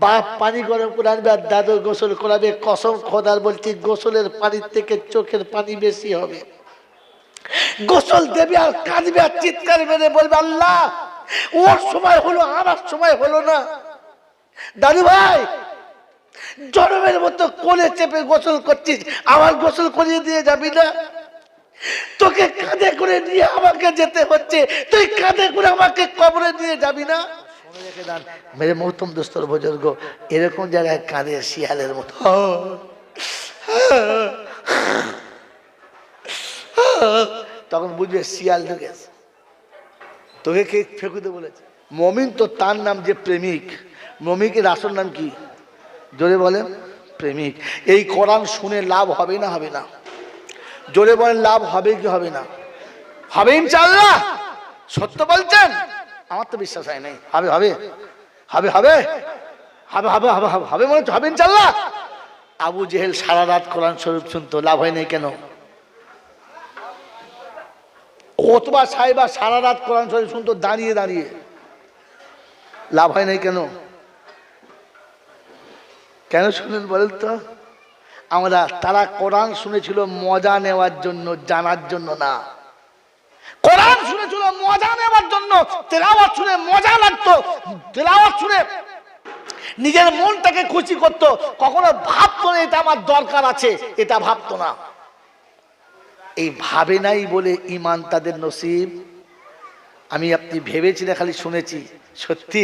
বাপ পানি গরম করে আনবে আর দাদু গোসল করাবে। কসম খোদার বলছি, গোসলের পানির থেকে চোখের পানি বেশি হবে। গোসল দেবে আর কাঁদবে আর চিৎকার মেরে বলবে, আল্লাহ ওর সময় হলো, আমার সময় হলো না। দাদু ভাই, জনমের মতো কোলে চেপে গোসল করছিস, আমার গোসল করিয়ে দিয়ে যাবি না? তোকে কাঁধে করে নিয়ে আমাকে যেতে হচ্ছে, তুই কাঁধে করে আমাকে কবরে নিয়ে যাবি না? মেরে মহতম দোস্তর বুজুর্গ, এরকম জায়গায় কাঁদে শিয়ালের মতো। তখন বুঝবে শিয়াল ঢুকেছে, তোকে কে ফেকুতে বলেছে? মমিন তো তার নাম যে প্রেমিক। মমিকের আসল নাম কি? জোরে বলেন, প্রেমিক। এই কোরআন শুনে লাভ হবে না হবে না? জোরে বলেন, লাভ হবে কি হবে না? হবে ইনশাআল্লাহ। সত্য বলছেন? আমার তো বিশ্বাস হয় নাই। হবে হবে হবে হবে হবে হবে হবে হবে মনে হচ্ছে হবে ইনশাআল্লাহ। আবু জেহেল সারা রাত কোরআন শরীফ শুনতো, লাভ হয় নাই কেন? ওতবা সাহেবা সারা রাত কোরআন শরীফ শুনতো দাঁড়িয়ে দাঁড়িয়ে, লাভ হয় নাই কেন? কেন শুনেন বলেন তো? তারা কোরআন শুনেছিল মজা নেওয়ার জন্য, জানার জন্য না। কোরআন শুনেছিল মজা নেওয়ার জন্য, তেলাওয়াত শুনে মজা লাগতো, তেলাওয়াত শুনে নিজের মনটাকে খুশি করতো। কখনো ভাবতো না এটা আমার দরকার আছে, এটা ভাবতো না। এই ভাবে নাই বলে ঈমান তাদের নসিব। আমি আপনি ভেবেছি না, খালি শুনেছি। সত্যি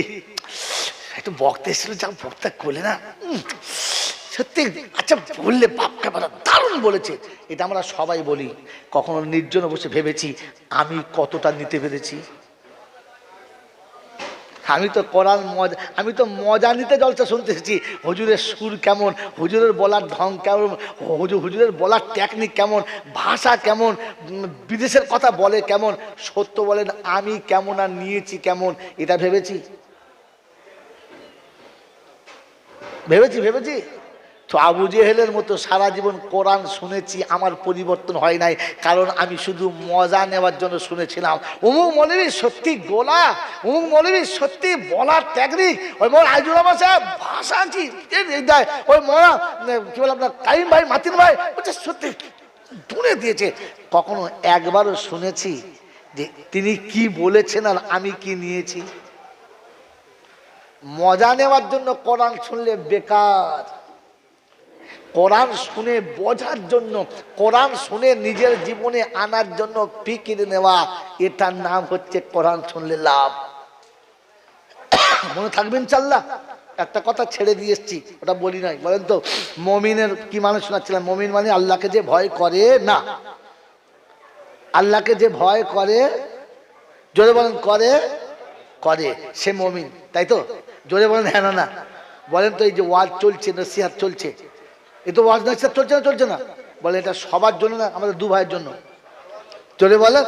একটু বক্তা এসেছিল, যা বক্তা করলে না সত্যি, আচ্ছা বললে বাপকে বলা দারুণ বলেছে, এটা আমরা সবাই বলি। কখনো নির্জনে বসে ভেবেছি আমি কতটা নিতে পেরেছি? আমি তো কোরআন মজা, আমি তো মজা নিতে জলসা শুনতে এসেছি। হুজুরের সুর কেমন, হুজুরের বলার ঢং কেমন, হুজুরের বলার টেকনিক কেমন, ভাষা কেমন, বিদেশের কথা বলে কেমন। সত্য বলেন, আমি কেমন আর নিয়েছি কেমন, এটা ভেবেছি? ভেবেছি ভেবেছি তো আবু জেহেলের মতো সারা জীবন কোরআন শুনেছি, আমার পরিবর্তন হয় নাই। কারণ আমি শুধু মজা নেওয়ার জন্য শুনেছিলাম। অমুক মৌলবী সত্যি গোলা, অমুক মৌলবী সত্যি বলার টেকনিক, ওই মোর আইজুল সাহেব ভাষা কি দেয়, ওই মোরা কি বলে আপনার কাইম ভাই, মাতিন ভাই, ওটা সত্যি ধুনে দিয়েছে। কখনো একবারও শুনেছি যে তিনি কি বলেছেন আর আমি কি নিয়েছি? মজা নেওয়ার জন্য কোরআন শুনলে বেকার। কোরআন শুনে বোঝার জন্য, কোরআন শুনে নিজের জীবনে আনার জন্য ফিকির নেওয়া, এটার নাম হচ্ছে কোরআন শুনলে লাভ। মনে থাকবেন ইনশাআল্লাহ। একটা কথা ছেড়ে দিয়ে এসছি, ওটা বলি নাই। বলেন তো মমিনের কি মানুষ শোনাচ্ছিলাম? মমিন মানে আল্লাহকে যে ভয় করে না, আল্লাহকে যে ভয় করে, জোরে বলেন করে, করে সে মমিন, তাই তো? জোরে বলেন হ্যাঁ না না। বলেন তো এই যে ওয়াজ চলছে, নসিহত চলছে, এ তো ওয়াজ নসিহত চলছে না? চলছে না? বলে এটা সবার জন্য না, আমাদের দু ভাইয়ের জন্য। জোরে বলেন।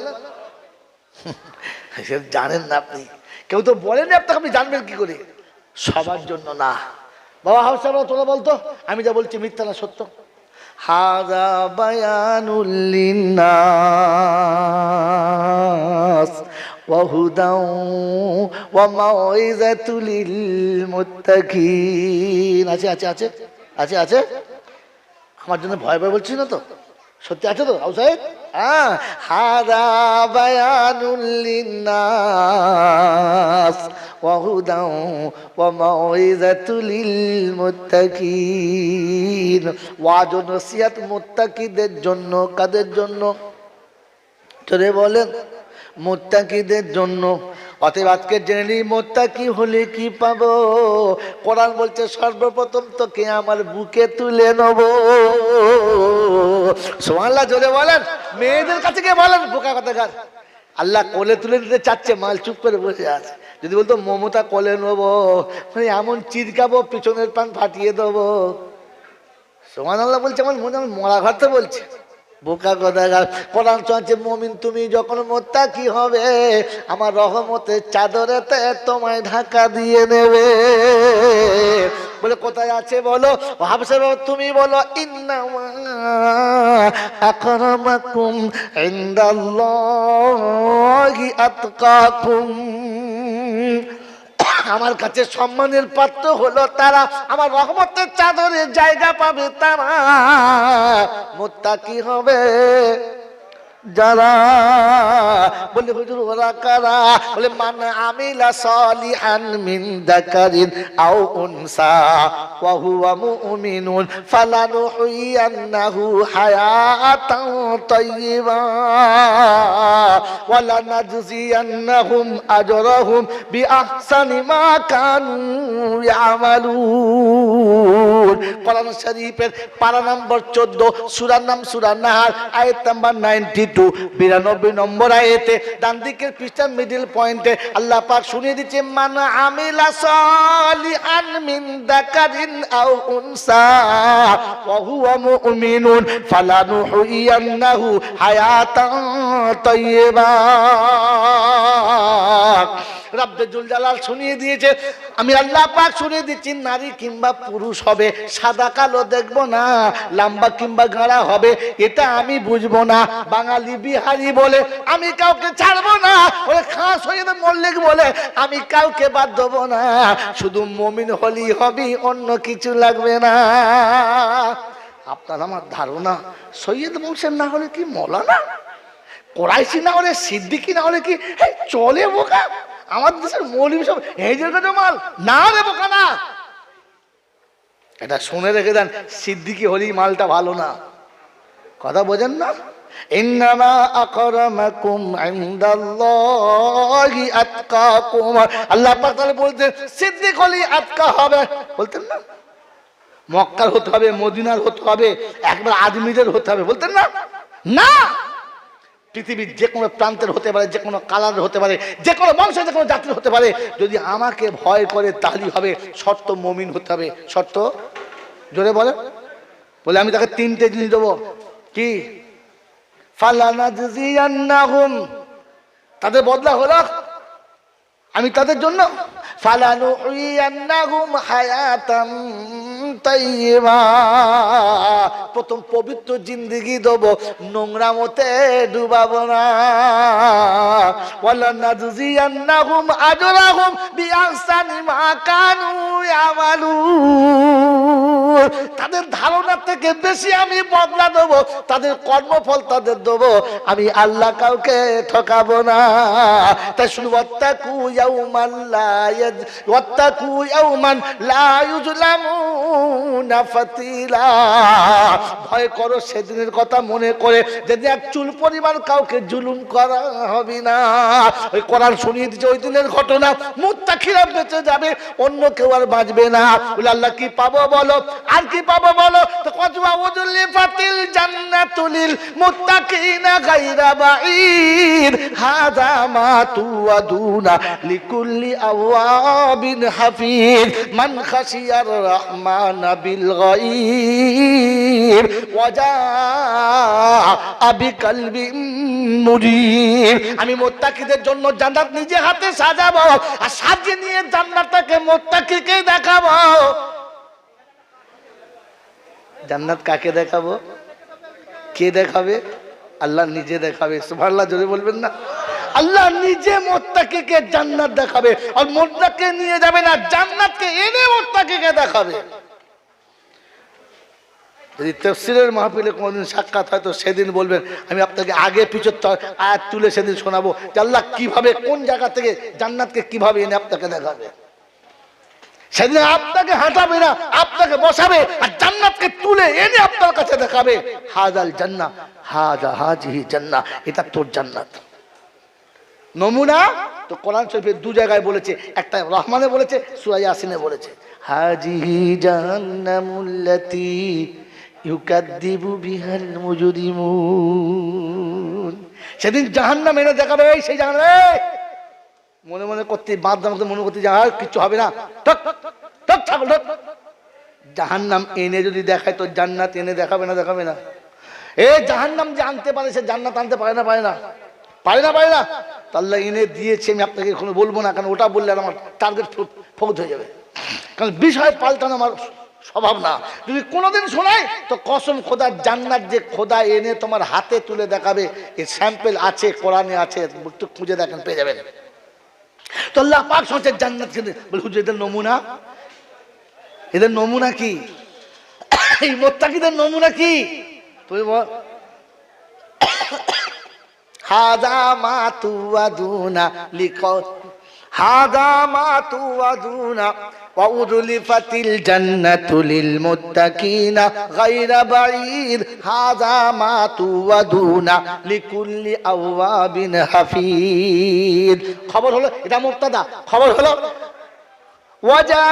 জানেন না আপনি, কেউ তো বলেনি আপনাকে, আপনি জানবেন কি করে? সবার জন্য না। বাবা হাউসা তোরা বলতো, আমি যা বলছি মিথ্যা না সত্য? হাযা বায়ানুল লিন্নাস ওয়া হুদাও ওয়া মাউইযাতুল লিল মুত্তাকিন। আছে আছে আছে আছে আছে। আমার জন্য ভয় ভয় বলছিস না তো? সত্যি আছে তো আবু সাহেব? হ্যাঁ, হাযা বায়ানুল লিন্নাস ওয়া হুদাও ওয়া মাউইযাতুল লিল মুত্তাকিন। ওয়াজ ও নসিহত মুত্তাকিদের জন্য। কাদের জন্য? তোরে বলেন, মুত্তাকিদের জন্য। অতএব আজকে জেনে নিই মুত্তাকি হলে কি পাবো। কোরআন বলছে সর্বপ্রথম তোকে আমার বুকে তুলে নেব। সুবহানাল্লাহ, জোরে বলেন। মেয়েদের কাছে গিয়ে বলেন বোকা কথাকার, আল্লাহ কোলে তুলে দিতে চাচ্ছে, মাল চুপ করে বসে আছে। যদি বলতো মমতা কোলে নেবো, মানে এমন চিরকাবো পিছনের পান ফাটিয়ে দেবো। সুবহানাল্লাহ বলছে, আমার মনে হয় মরা ঘরতে বলছে। বোকা কথাকার। কোরআন চলছে মুমিন তুমি যখন মুত্তাকি হবে, আমার রহমতের চাদরেতে তোমায় ঢাকা দিয়ে নেবে। বলে কোথায় আছে বলো? হাফসা তুমি বলো, ইন্নামা আকরামাকুম ইনদাল্লাহি আতকাকুম। আমার কাছে সম্মানের পাত্র হলো তারা, আমার রহমতের চাদরে জায়গা পাবে তারা। মুত্তাকি হবে যারা। বলে হুজুর ওরা কারা? বলে মান আমিলা সালিহান মিন যাকারিন আও উনসা ওয়া হুয়া মুমিনুন ফালানুহইয়ান্নাহু হায়াতান তাইয়্যিবা ওয়া লানাজজিয়ান্নাহুম আজরাহুম বিআহসানি মা কানু ইয়ামালুন। কোরআন শরীফের পারা নম্বর 14, সূরার নাম সূরা নাহার, আয়াত নাম্বার 92, 92 নম্বর আয়াতে ডান দিকের পৃষ্ঠার মিডল পয়েন্টে আল্লাহ পাক শুনিয়ে দিচ্ছে মান আমিলা সালিহান মিন যাকারিন আও উনসা ওয়া হুয়া মুমিনুন ফালানুহইয়ান্নাহু হায়াতান তাইয়্যিবা। রব্বে জুল জালাল শুনিয়ে দিয়েছে, আমি আল্লাহ পাক শুনিয়ে দিচ্ছি, নারী কিংবা পুরুষ হবে, সাদা কালো দেখবো না, লম্বা কিংবা গাড়া হবে, এটা আমি বুঝবো না। বাঙালি বিহারি বলে আমি কাউকে ছাড়বো না, ওরে খাস হয়ে মল্লিক বলে আমি কাউকে বাদ দেবো না। শুধু মুমিন হলেই হবে, অন্য কিছু লাগবে না। আপনার আমার ধারণা সৈয়দ বংশের না হলে কি মৌলানা, কোরাইশি না হলে সিদ্দিকি না হলে কি চলে বোকা? আমাদের দেশের মৌলবি সব হেজের কাছে মাল না রে বোকা না। এটা শুনে রেখে দেন, সিদ্দিকি হলেই মালটা ভালো না। কথা বোঝেন না? ইন্নামা আকরামাকুম ইনদাল্লাহি আতকাকুম। আল্লাহ পাক তাআলা বলতেন সিদ্দিক হলেই আতকা হবে, বলতেন না? মক্কার হতে হবে, মদিনার হতে হবে, একবার আজমিরের হতে হবে, বলতেন না? না, পৃথিবীর যে কোনো প্রান্তের হতে পারে, যে কোনো কালারের হতে পারে, যে কোনো বংশের যে কোনো জাতির হতে পারে। যদি আমাকে ভয় করে তাহলেই হবে, শর্ত মুমিন হতে হবে। শর্ত জোরে বলে, বলে আমি তাকে 3টে জিনিস দেবো। কি? ফালানাজজিয়ান্নাহুম, তাদের বদলা হলো আমি তাদের জন্য ফালানুহইয়ান্নাহুম হায়াতান তাইয়্যিবা, প্রথম পবিত্র জিন্দেগি দেব, নোংরা মতে ডুবাবো না। ওয়ালানাজজিয়ান্নাহুম আজরাহুম বিআহসানি মা কানু ইয়ামালুন, তাদের ধারণা থেকে বেশি আমি বদলা দেব, তাদের কর্মফল তাদের দেব। আমি আল্লাহ কাউকে ঠকাবো না। তাই শুধু ওয়াত্তাকু ইয়াউমান লা ওয়াত্তাকু ইয়াউমান লা ইউজলামুনা ফাতিলা, ভয় করো সেদিনের কথা মনে করে যেদিন এক চুল পরিমাণ কাউকে জুলুম করা হবে না। ওই কোরআন শুনিয়ে দিচ্ছে ওই দিনের ঘটনা, মুত্তাকিরা বেঁচে যাবে, অন্য কেউ আর বাঁচবে না। বলে আল্লাহ কি পাবো বলো, আর কি পাবো বলো? তো কতবা উজুলি ফাতিল জান্নাতুলিল মুত্তাকিনা গায়রা বাঈদ হাযা মা তুআদুনা লিকুল্লি আওয়াবিন হাফিজ মান খাশিয়ার রহমান বিল গায়ব ওয়াজা বিকলবিন মুনীব। আমি মুত্তাকিদের জন্য জান্নাত নিজে হাতে সাজাবো, আর সাজিয়ে নিয়ে জান্নাতটাকে মুত্তাকিকে দেখাবো। জান্নাত কাকে দেখাবো? কে দেখাবে? আল্লাহ নিজে দেখাবে। সুবহানাল্লাহ জোরে বলবেন না? আল্লাহ নিজে মুত্তাকিকে জান্নাত দেখাবে, আর মুত্তাকি নিয়ে যাবে না, জান্নাতকে এনে মুত্তাকিকে দেখাবে। যদি তাফসীরের মাহফিলে কোনদিন সাক্ষাৎ হয় তো সেদিন বলবেন, আমি আপনাকে আগে পিছর আয়াত তুলে সেদিন শোনাবো যে আল্লাহ কিভাবে কোন জায়গা থেকে জান্নাতকে কিভাবে এনে আপনাকে দেখাবে। সেদিন আপনাকে হাঁটাবে না, আপনাকে বসাবে, আর জান্নাতকে তুলে এনে আপনার কাছে দেখাবে। হাজাল জান্নাহ হাজা হাজিহি জান্নাহ, এটা তোর জান্নাত। নমুনা তো কোরআন শরীফে 2 জায়গায় বলেছে, একটা রহমানে বলেছে, সূরা ইয়াসিনে বলেছে হাজিহি জাহান্নামুল্লাতী ইউকাদ্দিবু বিহাল মুজরিমুন। সেদিন জাহান্নাম এনে দেখাবে, এই সেই জাহান্নাম। মনে মনে করতে বাদ দাম মনে করতে আর কিছু হবে না, জাহান্নাম এনে যদি দেখায় তো জান্নাত এনে দেখাবে না? দেখাবে না? এই জাহান্নাম যে আনতে পারে সে জান্নাত আনতে পারে না? পারে না? পারে না? পারে না? আল্লাহ এনে দিয়েছে, আমি আপনাকে এখনো বলবো না, কারণ ওটা বললে আমার টার্গেট ফৌত হয়ে যাবে। কারণ বিষয় পাল্টানো আমার স্বভাব না। যদি কোনোদিন শোনায় তো কসম খোদার, জান্নাত যে খোদা এনে তোমার হাতে তুলে দেখাবে, এর স্যাম্পল আছে, কোরআনে আছে, একটু খুঁজে দেখেন পেয়ে যাবেন। তো তো আল্লাহ পাক সোচে জান্নাত কে বলে হুজুর এদের নমুনা, এদের নমুনা কি? এই মুত্তাকিদের নমুনা কি? তুই বল। হাযা মা তুআদুনা লিকা হাযা মা তুআদুনা ওয়া উযলিফাতিল জান্নাতু লিল মুত্তাকিনা গায়রা বাঈদ হাযা মা তুআদুনা লিকুল্লি আওয়াবিন হাফিজ। খবর হলো, এটা মুবতাদা, খবর হলো ওয়াজা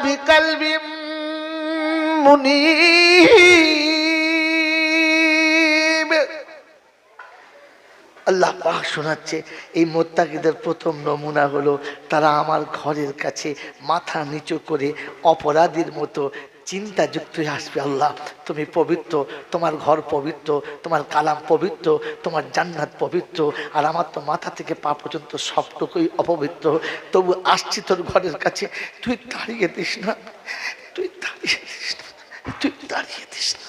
বিকলবি মুনীব। আল্লাহ পাক শোনাচ্ছে এই মুত্তাকিদের প্রথম নমুনা হলো তারা আমার ঘরের কাছে মাথা নিচু করে অপরাধীর মতো চিন্তাযুক্ত হয়ে আসবে। আল্লাহ তুমি পবিত্র, তোমার ঘর পবিত্র, তোমার কালাম পবিত্র, তোমার জান্নাত পবিত্র, আর আমার তো মাথা থেকে পা পর্যন্ত সবটুকুই অপবিত্র, তবু আসছি তোর ঘরের কাছে, তুই দাঁড়িয়ে দিস না, তুই দাঁড়িয়ে দিস না, তুই দাঁড়িয়ে দিস না।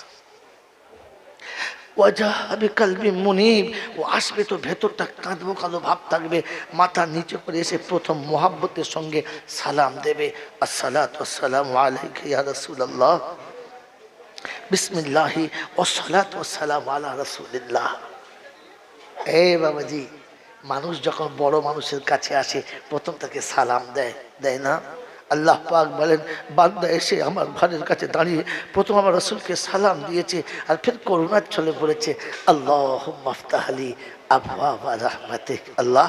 ও আসবে তো ভেতরটা কাঁদবো কাঁদো ভাব থাকবে, মাথা নিচু করে এসে প্রথম মোহাব্বতের সঙ্গে সালাম দেবে, আসসালাতু ওয়াসসালামু আলাইকা ইয়া রাসূলুল্লাহ, বিসমিল্লাহি ওয়াসসালাতু ওয়াসসালামু আলা রাসূলিল্লাহ। বাবাজি, মানুষ যখন বড় মানুষের কাছে আসে প্রথম তাকে সালাম দেয়, দেয় না? আল্লাহ পাক বলেন বান্দা এসে আমার ঘরের কাছে দাঁড়িয়ে প্রথম আমার রাসূলকে সালাম দিয়েছে, আর ফের করুণার ছলে পড়েছে, আল্লাহুম্মা আফতাহ লি আবওয়াবা রাহমাতিক। আল্লাহ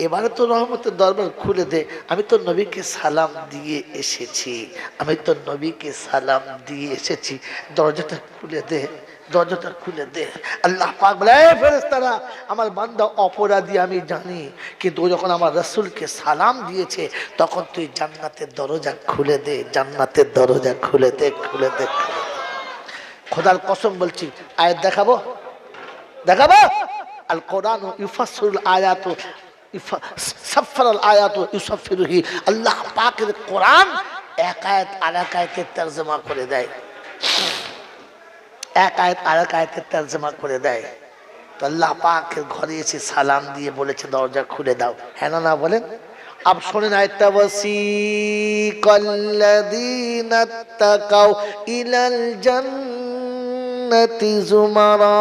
এবারে তো রহমতের দরবার খুলে দে, আমি তো নবীকে সালাম দিয়ে এসেছি, আমি তো নবীকে সালাম দিয়ে এসেছি, দরজাটা খুলে দে, দরজাটা খুলে দে। আল্লাহ পাক বলে ফেরেশতারা আমার বান্দা অপরাধী আমি জানি, কিন্তু ও যখন আমার রাসূলকে সালাম দিয়েছে তখন তুই জান্নাতের দরজা খুলে দে, জান্নাতের দরজা খুলে দে, খুলে দে। খোদার কসম বলছি, আয়াত দেখাবো, দেখাবো। আল কোরআন ইউফাসসিরুল আয়াতু সাফফারাল আয়াতু ইউসাফফিরুহি। আল্লাহ পাকের কোরআন এক আয়াত আরেক আয়াতের তরজমা করে দেয়, এক আয়াত আরেক আয়াতের তরজমা করে দেয়। তো আল্লাহ পাকের ঘরে এসে সালাম দিয়ে বলেছে দরজা খুলে দাও, হ্যাঁ না বলেন? আব শোনেন আয়াতটা, ওয়াসিকাল্লাযীনা তাকাউ ইলাল জান্নাতি যুমারা।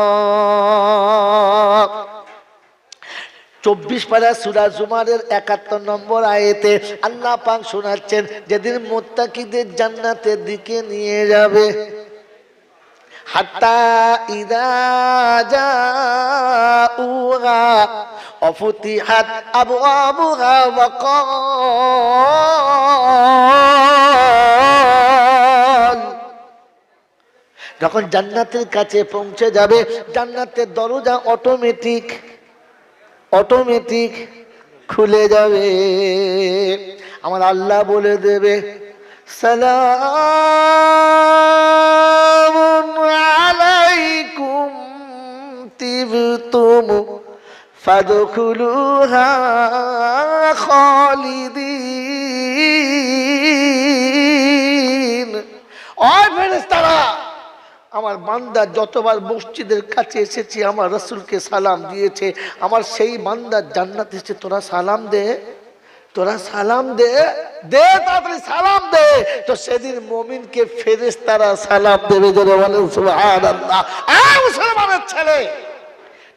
24 পারা সূরা জুমারের 71 নম্বর আয়াতে আল্লাহ পাক শোনাচ্ছেন যেদিন মুত্তাকিদের জান্নাতের দিকে নিয়ে যাবে, হাত্তা ইযা জাউহা ওয়াফুতিহাত আবওয়াবুহা ওয়া ক্বাল। যখন জান্নাতের কাছে পৌঁছে যাবে জান্নাতের দরজা অটোমেটিক খুলে যাবে। আমার আল্লাহ বলে দেবে সালামুন আলাইকুম তিবতুম ফাদখুলুহা খালিদিন। ওই ফেরেশতারা আমার বান্দা যতবার মসজিদের কাছে এসেছি আমার রাসূলকে সালাম দিয়েছে, আমার সেই বান্দার জান্নাত এসেছে, তোরা সালাম দে, তোরা সালাম দে, দে তাড়াতাড়ি সালাম দে। তো সেদিন মুমিনকে ফেরেশতারা সালাম দেবে, জোরে বলেন সুবহানাল্লাহ। মুসলমানের ছেলে,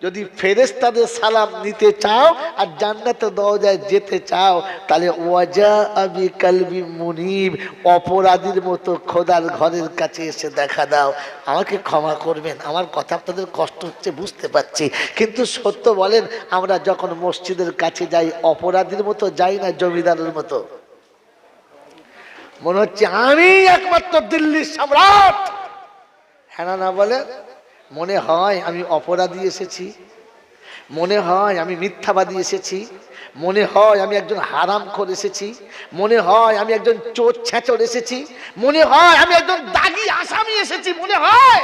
যদি ফেরেশতাদের সালাম নিতে চাও আর জান্নাতের দরজায় যেতে চাও তাহলে ওয়াজা আবি কালবি মুনিব, অপরাধীর মতো খোদার ঘরের কাছে এসে দেখা দাও। আমাকে ক্ষমা করবেন, আমার কথা আপনাদের কষ্ট হচ্ছে বুঝতে পারছি, কিন্তু সত্য বলেন আমরা যখন মসজিদের কাছে যাই অপরাধীর মতো যাই না জমিদারের মতো? মনে হচ্ছে আমি একমাত্র দিল্লির সম্রাট, হ্যাঁ না বলে? মনে হয় আমি অপরাধী এসেছি, মনে হয় আমি মিথ্যাবাদী এসেছি, মনে হয় আমি একজন হারামখোর এসেছি, মনে হয় আমি একজন চোর ছেঁচড় এসেছি, মনে হয় আমি একজন দাগি আসামি এসেছি, মনে হয়।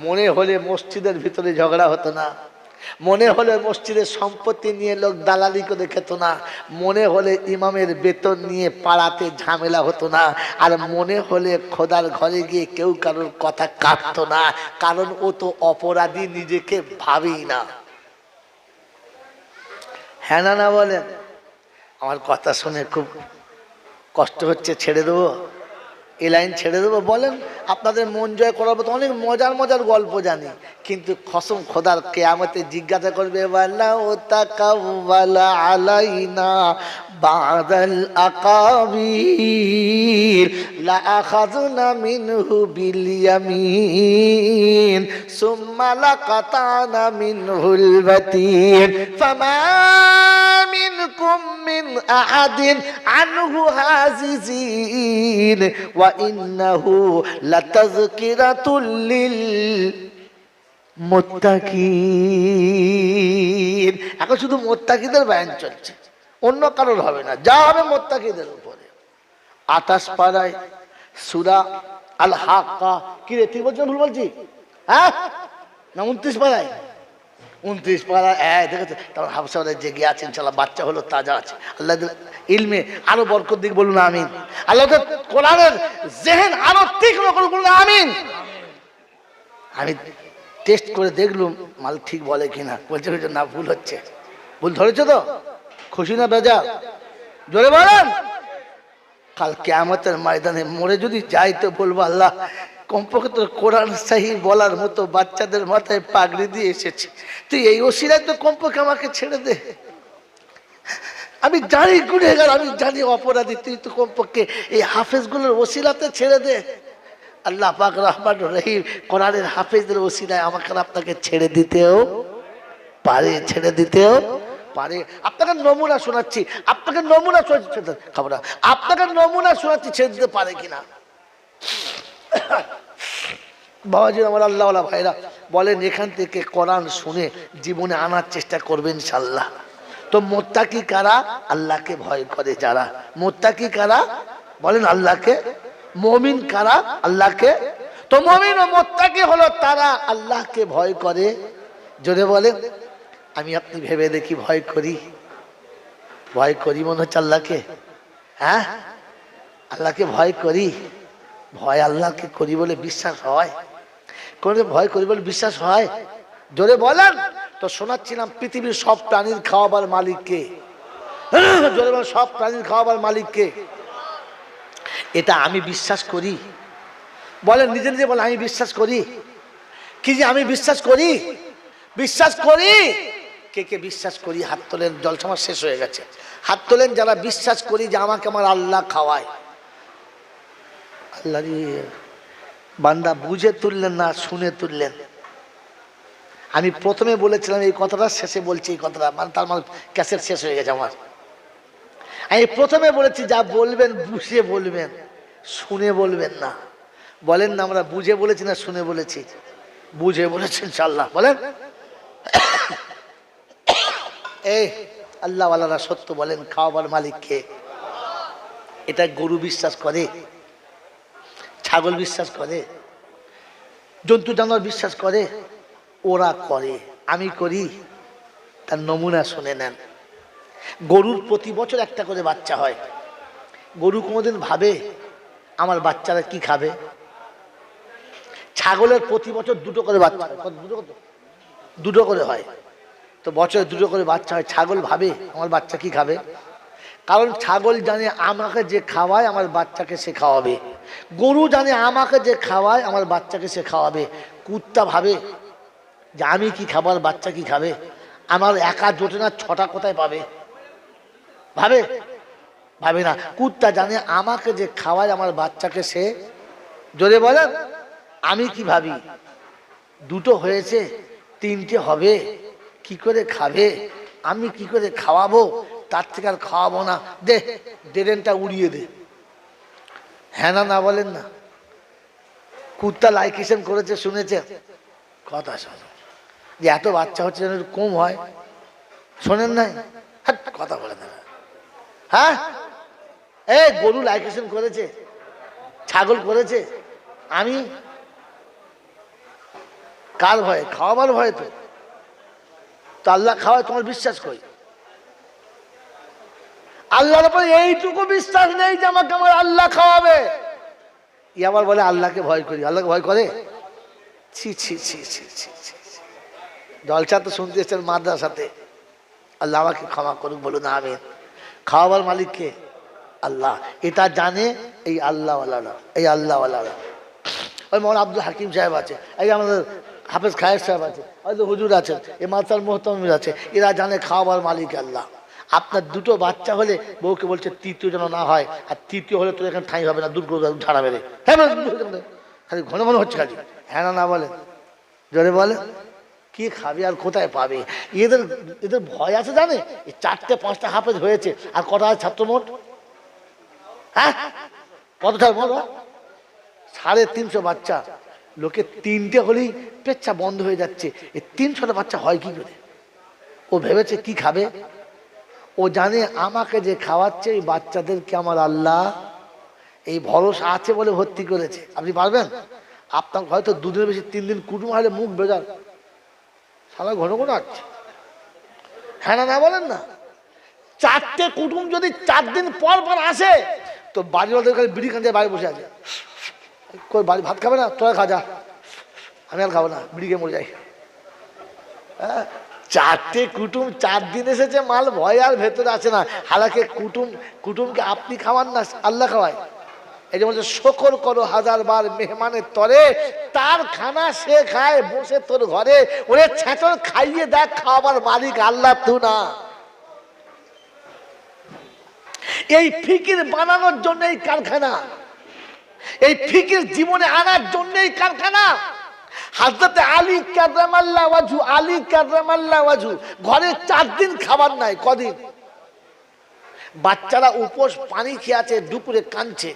মনে হলে মসজিদের ভিতরে ঝগড়া হতো না, মনে হলে মসজিদের সম্পত্তি নিয়ে লোক দালালি করে খেত না, মনে হলে ইমামের বেতন নিয়ে পাড়াতে ঝামেলা হতো না, আর মনে হলে খোদার ঘরে গিয়ে কেউ কারোর কথা কাটতো না, কারণ ও তো অপরাধী নিজেকে ভাবেই না। হ্যাঁ না বলেন? আমার কথা শুনে খুব কষ্ট হচ্ছে, ছেড়ে দেবো এই লাইন, ছেড়ে দেবো? বলেন, আপনাদের মন জয় করার মতো অনেক মজার মজার গল্প জানি, কিন্তু কসম খোদার কিয়ামতে জিজ্ঞাসা করবে ওয়ালা তাকাওয়ালা আলাইনা বাদাল আকাবির লা আখাযনা মিনহু বিল ইয়ামিন সুম্মা লাকাতানা মিনহুল বাতির ফামা মিনকুম মিন আহাদিন আনহু হাজিজিন ওয়া ইন্নাহু লাতাযকিরাতুল লিল মুত্তাকিন। এখন শুধু মুত্তাকিদের বয়ান চলছে, অন্য কারোর হবে না, যা হবে মুত্তাকিদের উপরে। 28 পারায় সূরা আল হাক্কা, কি রে ঠিক বলছি ভুল বলছি? হ্যাঁ না 29 পারায়, 29 পারায় দেখেছে। তারপর হাফসারা জেগে আছে, ইনশাআল্লাহ বাচ্চা হলো, তাজা আছে, আল্লাহ ইলমে আরো বরকত দিক, বলুন আমিন। আল্লাহ কোরআনের জেহেন আরো তীক্ষ্ণ করুন, বলুন আমিন। আমি টেস্ট করে দেখলুম মাল ঠিক বলে কিনা, বলছে না ভুল হচ্ছে। ভুল ধরেছে তো? খুশি না বেজার? জোরে বলেন। কাল কিয়ামতের ময়দানে মরে যদি যাই তো বলবো আল্লাহ কমপক্ষে তোর কোরআন সাহি বলার মতো বাচ্চাদের মাথায় পাগড়ি দিয়ে এসেছে, তুই এই ওসিলায় তো কমপক্ষে আমাকে ছেড়ে দে। আমি জানি গুনেগার, আমি জানি অপরাধী, তুই তো কমপক্ষে এই হাফেজগুলোর ওসিলাতে ছেড়ে দে। আল্লাহ পাক রহমান রহিম কোরআনের হাফেজদের ওসিলায় আমাকে আপনাকে ছেড়ে দিতেও পারে, ছেড়ে দিতেও পারে। আপনাকে নমুনা শোনাচ্ছি, আপনাকে নমুনা শোনাচ্ছি, খবর আপনাকে নমুনা শোনাচ্ছি, ছেড়ে দিতে পারে কিনা। বাবাজি আমার আল্লাহওয়ালা ভাইরা বলেন, এখান থেকে কোরআন শুনে জীবনে আনার চেষ্টা করবেন ইনশাআল্লাহ। তো মুত্তাকি কারা? আল্লাহকে ভয় করে যারা। মুত্তাকি কারা? বলেন আল্লাহকে। মুমিন কারা? আল্লাহকে। তো মুমিন ও মুত্তাকি হলো তারা আল্লাহকে ভয় করে। জোরে বলেন। আমি আপনি ভেবে দেখি, ভয় করি? ভয় করি মনে হচ্ছে আল্লাহকে? হ্যাঁ, আল্লাহকে ভয় করি? ভয় আল্লাহকে করি বলে বিশ্বাস হয়? কোন ভয় করি বলে বিশ্বাস হয়? জোরে বলেন। তো শোনাচ্ছিলাম পৃথিবীর সব প্রাণীর খাওয়াবার মালিককে। জোরে বলেন, সব প্রাণীর খাওয়াবার মালিককে। এটা আমি বিশ্বাস করি। বলেন নিজে নিজে বলেন, আমি বিশ্বাস করি। কি যে আমি বিশ্বাস করি? বিশ্বাস করি। কে কে বিশ্বাস করি হাত তোলেন। জলসা শেষ হয়ে গেছে, হাত তোলেন যারা বিশ্বাস করি যে আমাকে আমার আল্লাহ খাওয়ায়। আল্লাহ বান্দা বুঝে তুললেন না, শুনে তুললেন। আমি প্রথমে বলেছিলাম এই কথাটা, শেষে বলছি এই কথাটা, মানে তার মানে ক্যাসেট শেষ হয়ে গেছে আমার। আমি প্রথমে বলেছি যা বলবেন বুঝে বলবেন, শুনে বলবেন না। বলেন না আমরা বুঝে বলেছি না শুনে বলেছি? বুঝে বলেছি ইনশাআল্লাহ। বলেন এই আল্লাহওয়ালারা সত্য বলেন, খাওয়াবার মালিক কে? এটা গরু বিশ্বাস করে, ছাগল বিশ্বাস করে, জন্তু জানোয়ার বিশ্বাস করে, ওরা করে, আমি করি? তার নমুনা শুনে নেন। গরুর প্রতি বছর একটা করে বাচ্চা হয়। গরু কোনোদিন ভাবে আমার বাচ্চারা কি খাবে? ছাগলের প্রতি বছর দুটো করে বাচ্চা হয়। দুটো করে হয়। তো বছরে দুটো করে বাচ্চা হয়। ছাগল ভাবে আমার বাচ্চা কি খাবে? কারণ ছাগল জানে আমাকে যে খাওয়ায় আমার বাচ্চাকে সে খাওয়াবে। গরু জানে আমাকে যে খাওয়ায় আমার বাচ্চাকে সে খাওয়াবে। কুত্তা ভাবে যে আমি কি খাবার, বাচ্চা কি খাবে? আমার একা জোটে না, ছটা কোথায় পাবে? ভাবে? ভাবে না। কুত্তা জানে আমাকে যে খাওয়ায় আমার বাচ্চাকে সে, জোরে বলেন, আমি কি ভাবি দুটো হয়েছে তিনটে হবে, কি করে খাবে, আমি কি করে খাওয়াবো, তার থেকে আর খাওয়াবো না, দে ডেরেনটা উড়িয়ে দে। হ্যাঁ না, না বলেন না? কুত্তা লাইকেশন করেছে, শুনেছে? কথা শোনো, যে এত বাচ্চা হচ্ছে যেন কম হয়, শোনেন নাই? কথা বলে না। হ্যাঁ, এই গরু লাইকেশন করেছে, ছাগল করেছে, আমি কার ভয়ে? খাওয়াবার ভয়ে তো। তো আল্লাহ খাওয়ায়, তোমার বিশ্বাস কই? আল্লাহর উপরে এইটুকু বিশ্বাস নেই যে আমাকে আমার আল্লাহ খাওয়াবে। ই আবার বলে আল্লাহকে ভয় করি। আল্লাহকে ভয় করে? ছি ছি ছি ছি ছি ছি। জলসা তো শুনতে এসেছেন মাদ্রাসাতে। আল্লাহ আমাকে ক্ষমা করুক, বলুন আমিন। খাওয়াবার মালিককে আল্লাহ, এটা জানে এই আল্লাহওয়ালারা, এই আল্লাহওয়ালারা। ওই মৌলানা আব্দুল হাকিম সাহেব আছে, এই আমাদের হাফেজ খায়ের সাহেব আছে, হয়তো হুজুর আছেন, এই মাতাল মোহতমির আছে, এরা জানে খাওয়াবার মালিক আল্লাহ। আপনার দুটো বাচ্চা হলে বউকে বলছে তৃতীয় যেন না হয়, আর তৃতীয় হলে তোর এখানে ঠাঁই হবে না, দুর্গ ঝাড়া মেরে। হ্যাঁ খালি ঘন ঘন হচ্ছে, খালি হ্যাঁ না বলে, জোরে বলে। কি খাবে আর কোথায় পাবে? এদের এদের ভয় আছে জানে। এই 4টে 5টা হাফেজ হয়েছে, আর কটা ছাত্র মোট? হ্যাঁ কতটা বলো? 350 বাচ্চা। লোকে 3টে হলেই পেচ্ছা বন্ধ হয়ে যাচ্ছে, এই 300টা বাচ্চা হয় কি করে? ও ভেবেছে কি খাবে? ও জানে আমাকে যে খাওয়াচ্ছে এই বাচ্চাদেরকে আমার আল্লাহ এই ভরসা আছে বলে ভর্তি করেছে। আপনি পারবেন? আপনার হয়তো 2 দিনের বেশি 3 দিন কুটুম হলে মুখ বেজার, সারা ঘন ঘন আসছে। হ্যাঁ না বলেন না? 4টে কুটুম যদি 4 দিন পর পর আসে, তো বাড়ির ওদের কাছে বিড়ি খান, বাড়ি বসে আছে, কই বাড়ি ভাত খাবে না? তোরা খা, যা, আমি আর খাবো না, বিড়ি খেয়ে মরে যাই। হ্যাঁ, 4টে কুটুম 4 দিন এসেছে, মাল ভয় আর ভেতরে আছে না। হালাকে কুটুমকে আপনি খাওয়ান না, আল্লাহ খাওয়ায়। এই যে বলছে শকর করো 1000 বার মেহমানের তরে, তার খানা সে খায় বসে তোর ঘরে। ওরে ছেঁচর খাইয়ে দেখ, খাওয়াবার মালিক আল্লাহ তুই না। এই ফিকির বানানোর জন্য এই কারখানা, এই ফিকির জীবনে আনার জন্য এই কারখানা। হযরতে আলী কাররামাল্লাহু ওয়াজহু, আলী কাররামাল্লাহু ওয়াজহু ঘরে 4 দিন খাবার নাই। কদিন? বাচ্চারা উপোস পানি খেয়ে আছে, দুপুরে কাঁদছে।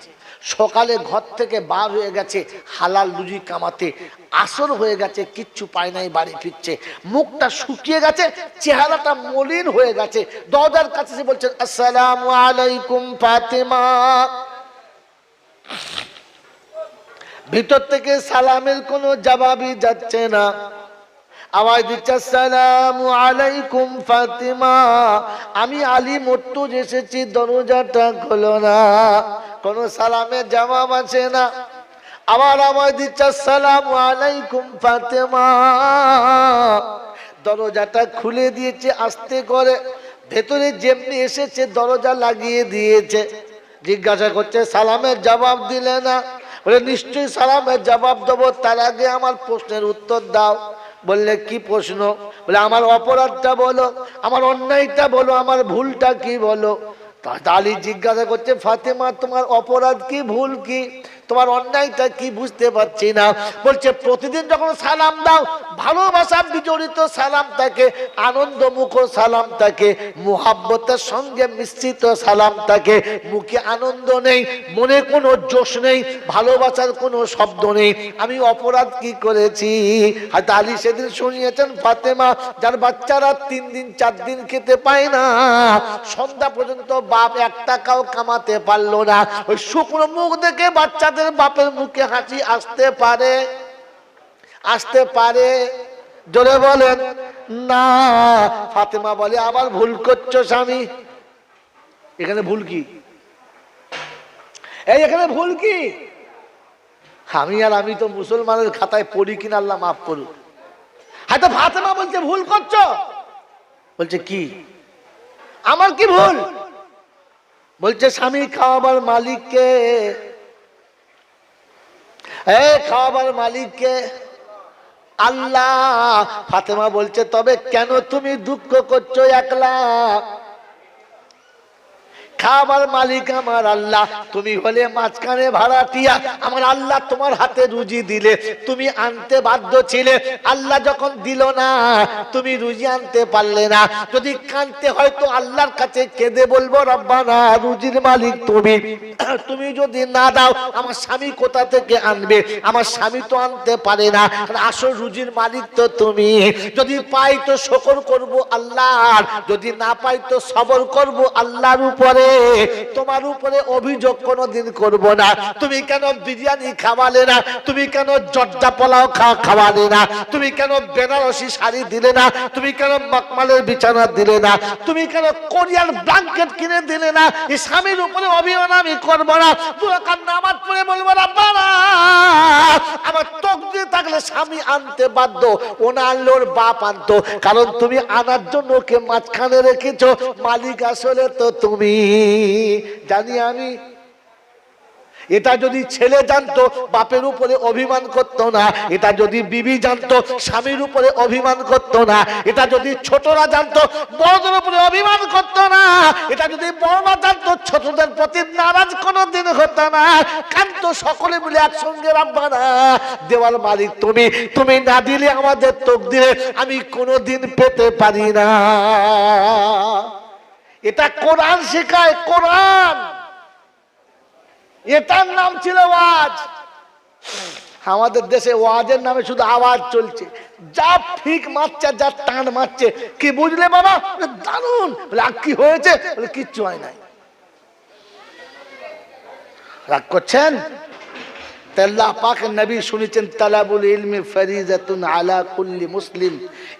সকালে ঘর থেকে বার হয়ে গেছে হালাল রুজি কামাতে, আসর হয়ে গেছে, কিচ্ছু পায় নাই, বাড়ি ফিরছে, মুখটা শুকিয়ে গেছে, চেহারাটা মলিন হয়ে গেছে। দরজার কাছে এসে বলছেন আসসালামু আলাইকুম ফাতেমা। ভিতর থেকে সালামের কোনো জবাবই যাচ্ছে না। আওয়াজ দিচ্ছে আসসালামু আলাইকুম ফাতেমা। আমি আলী মর্তুজ এসেছি, দরজাটা খোলো না। কোনো সালামের জবাব আছে না। আবার আওয়াজ দিচ্ছে আসসালামু আলাইকুম ফাতেমা। দরজাটা খুলে দিয়েছে আস্তে করে, ভেতরে যেমনি এসেছে দরজা লাগিয়ে দিয়েছে। জিজ্ঞাসা করছে সালামের জবাব দিলে না? বলে নিশ্চয়ই সালামের জবাব দেবো, তার আগে আমার প্রশ্নের উত্তর দাও। বললে কি প্রশ্ন? বলে আমার অপরাধটা বলো, আমার অন্যায়টা বলো, আমার ভুলটা কি বলো। আলী জিজ্ঞাসা করছে ফাতেমা তোমার অপরাধ কি, ভুল কি, তোমার অন্যায়টা কি বুঝতে পারছি না। বলছে প্রতিদিন যখন সালাম দাও ভালোবাসা বিজড়িত সালাম থাকে, আনন্দ মুখর সালাম থাকে, মুহাব্বতের সঙ্গে মিশ্রিত সালাম থাকে। মুখে আনন্দ নেই, মনে কোনো জোশ নেই, ভালোবাসার কোনো শব্দ নেই। আমি অপরাধ কি করেছি? হয়তো আলী সেদিন শুনিয়েছেন ফাতেমা যার বাচ্চারা 3 দিন 4 দিন খেতে পায় না, সন্ধ্যা পর্যন্ত বাপ 1 টাকাও কামাতে পারলো না, ওই শুকনো মুখ দেখে বাচ্চাদের বাপের মুখে হাসি আসতে পারে? আসতে পারে? জোরে বলেন না। ফাতেমা বলে আবার ভুল করছো স্বামী। এখানে ভুল কি? এই এখানে ভুল কি? আমি তো মুসলমানের খাতায় পড়ি কিনা আল্লাহ মাফ করুক। হয়তো ফাতেমা বলছে ভুল করছো। বলছে কি? আমার কি ভুল? বলছে স্বামী খাওয়াবার মালিককে, খাওয়াবার মালিককে আল্লাহ। ফাতেমা বলছে তবে কেন তুমি দুঃখ করছো একলা? খাবার মালিক আমার আল্লাহ, তুমি হলে মাঝখানে ভাড়াটিয়া। আমার আল্লাহ তোমার হাতে রুজি দিলে, তুমি আনতে বাধ্য ছিলে। আল্লাহ যখন দিল না, তুমি রুজি আনতে পারলে না। যদি কানতে হয় তো আল্লাহর কাছে কেঁদে বলবো রব্বানা রুজির মালিক তুমি, তুমি যদি না দাও আমার স্বামী কোথা থেকে আনবে? আমার স্বামী তো আনতে পারে না, আসল রুজির মালিক তো তুমি। যদি পাই তো শুকর করব আল্লাহর, যদি না পাই তো সবর করব আল্লাহর উপরে। তোমার উপরে অভিযোগ কোনোদিন করব না। তুমি কেন বিরিয়ানি খাওয়ালে না? তুমি কেন জর্দা পোলাও খাওয়ালে না? তুমি কেন বেনারসি শাড়ি দিলে না? তুমি কেন মকমলের বিছানা দিলে না? তুমি কেন কোরিয়ান ব্ল্যাঙ্কেট কিনে দিলে না? এই স্বামীর উপরে অভিমান আমি করব না। দু রাকাত নামাজ পড়ে বলবো রাব্বানা আমার তকদিরে থাকলে স্বামী আনতে বাধ্য, ও না আনলে ওর বাপ আনতো, কারণ তুমি আনার জন্য ওকে মাঝখানে রেখেছো। মালিক আসলে তো তুমি। জানি আমি। এটা যদি ছেলে জানতো বাপের উপরে অভিমান করতো না। এটা যদি বিবি জানতো স্বামীর উপরে অভিমান করতো না। এটা যদি ছোটরা জানতো বড়দের উপরে অভিমান করতো না। এটা যদি বড়রা জানতো ছোটদের প্রতি নারাজ কোনোদিন হতো না। কান্ত সকলে মিলে একসঙ্গে রাব্বানা দেওয়ার মালিক তুমি। তুমি না দিলে আমাদের তকদিরে আমি কোনোদিন পেতে পারি না। এটা কোরআন শেখায়, কোরআন। এটার নাম ছিল ওয়াজ। আমাদের দেশে ওয়াজের নামে শুধু আওয়াজ চলছে, যা ফিক মারছে, যা টান মারছে। কি বুঝলে বাবা? দারুণ। বলে কি হয়েছে? বলে কিচ্ছু হয় নাই। রাগ করছেন? আল্লাহ পাক নবী শুনেছেন তালাবুল ইলমি ফরিজাতুন আলা কুল্লি মুসলিম।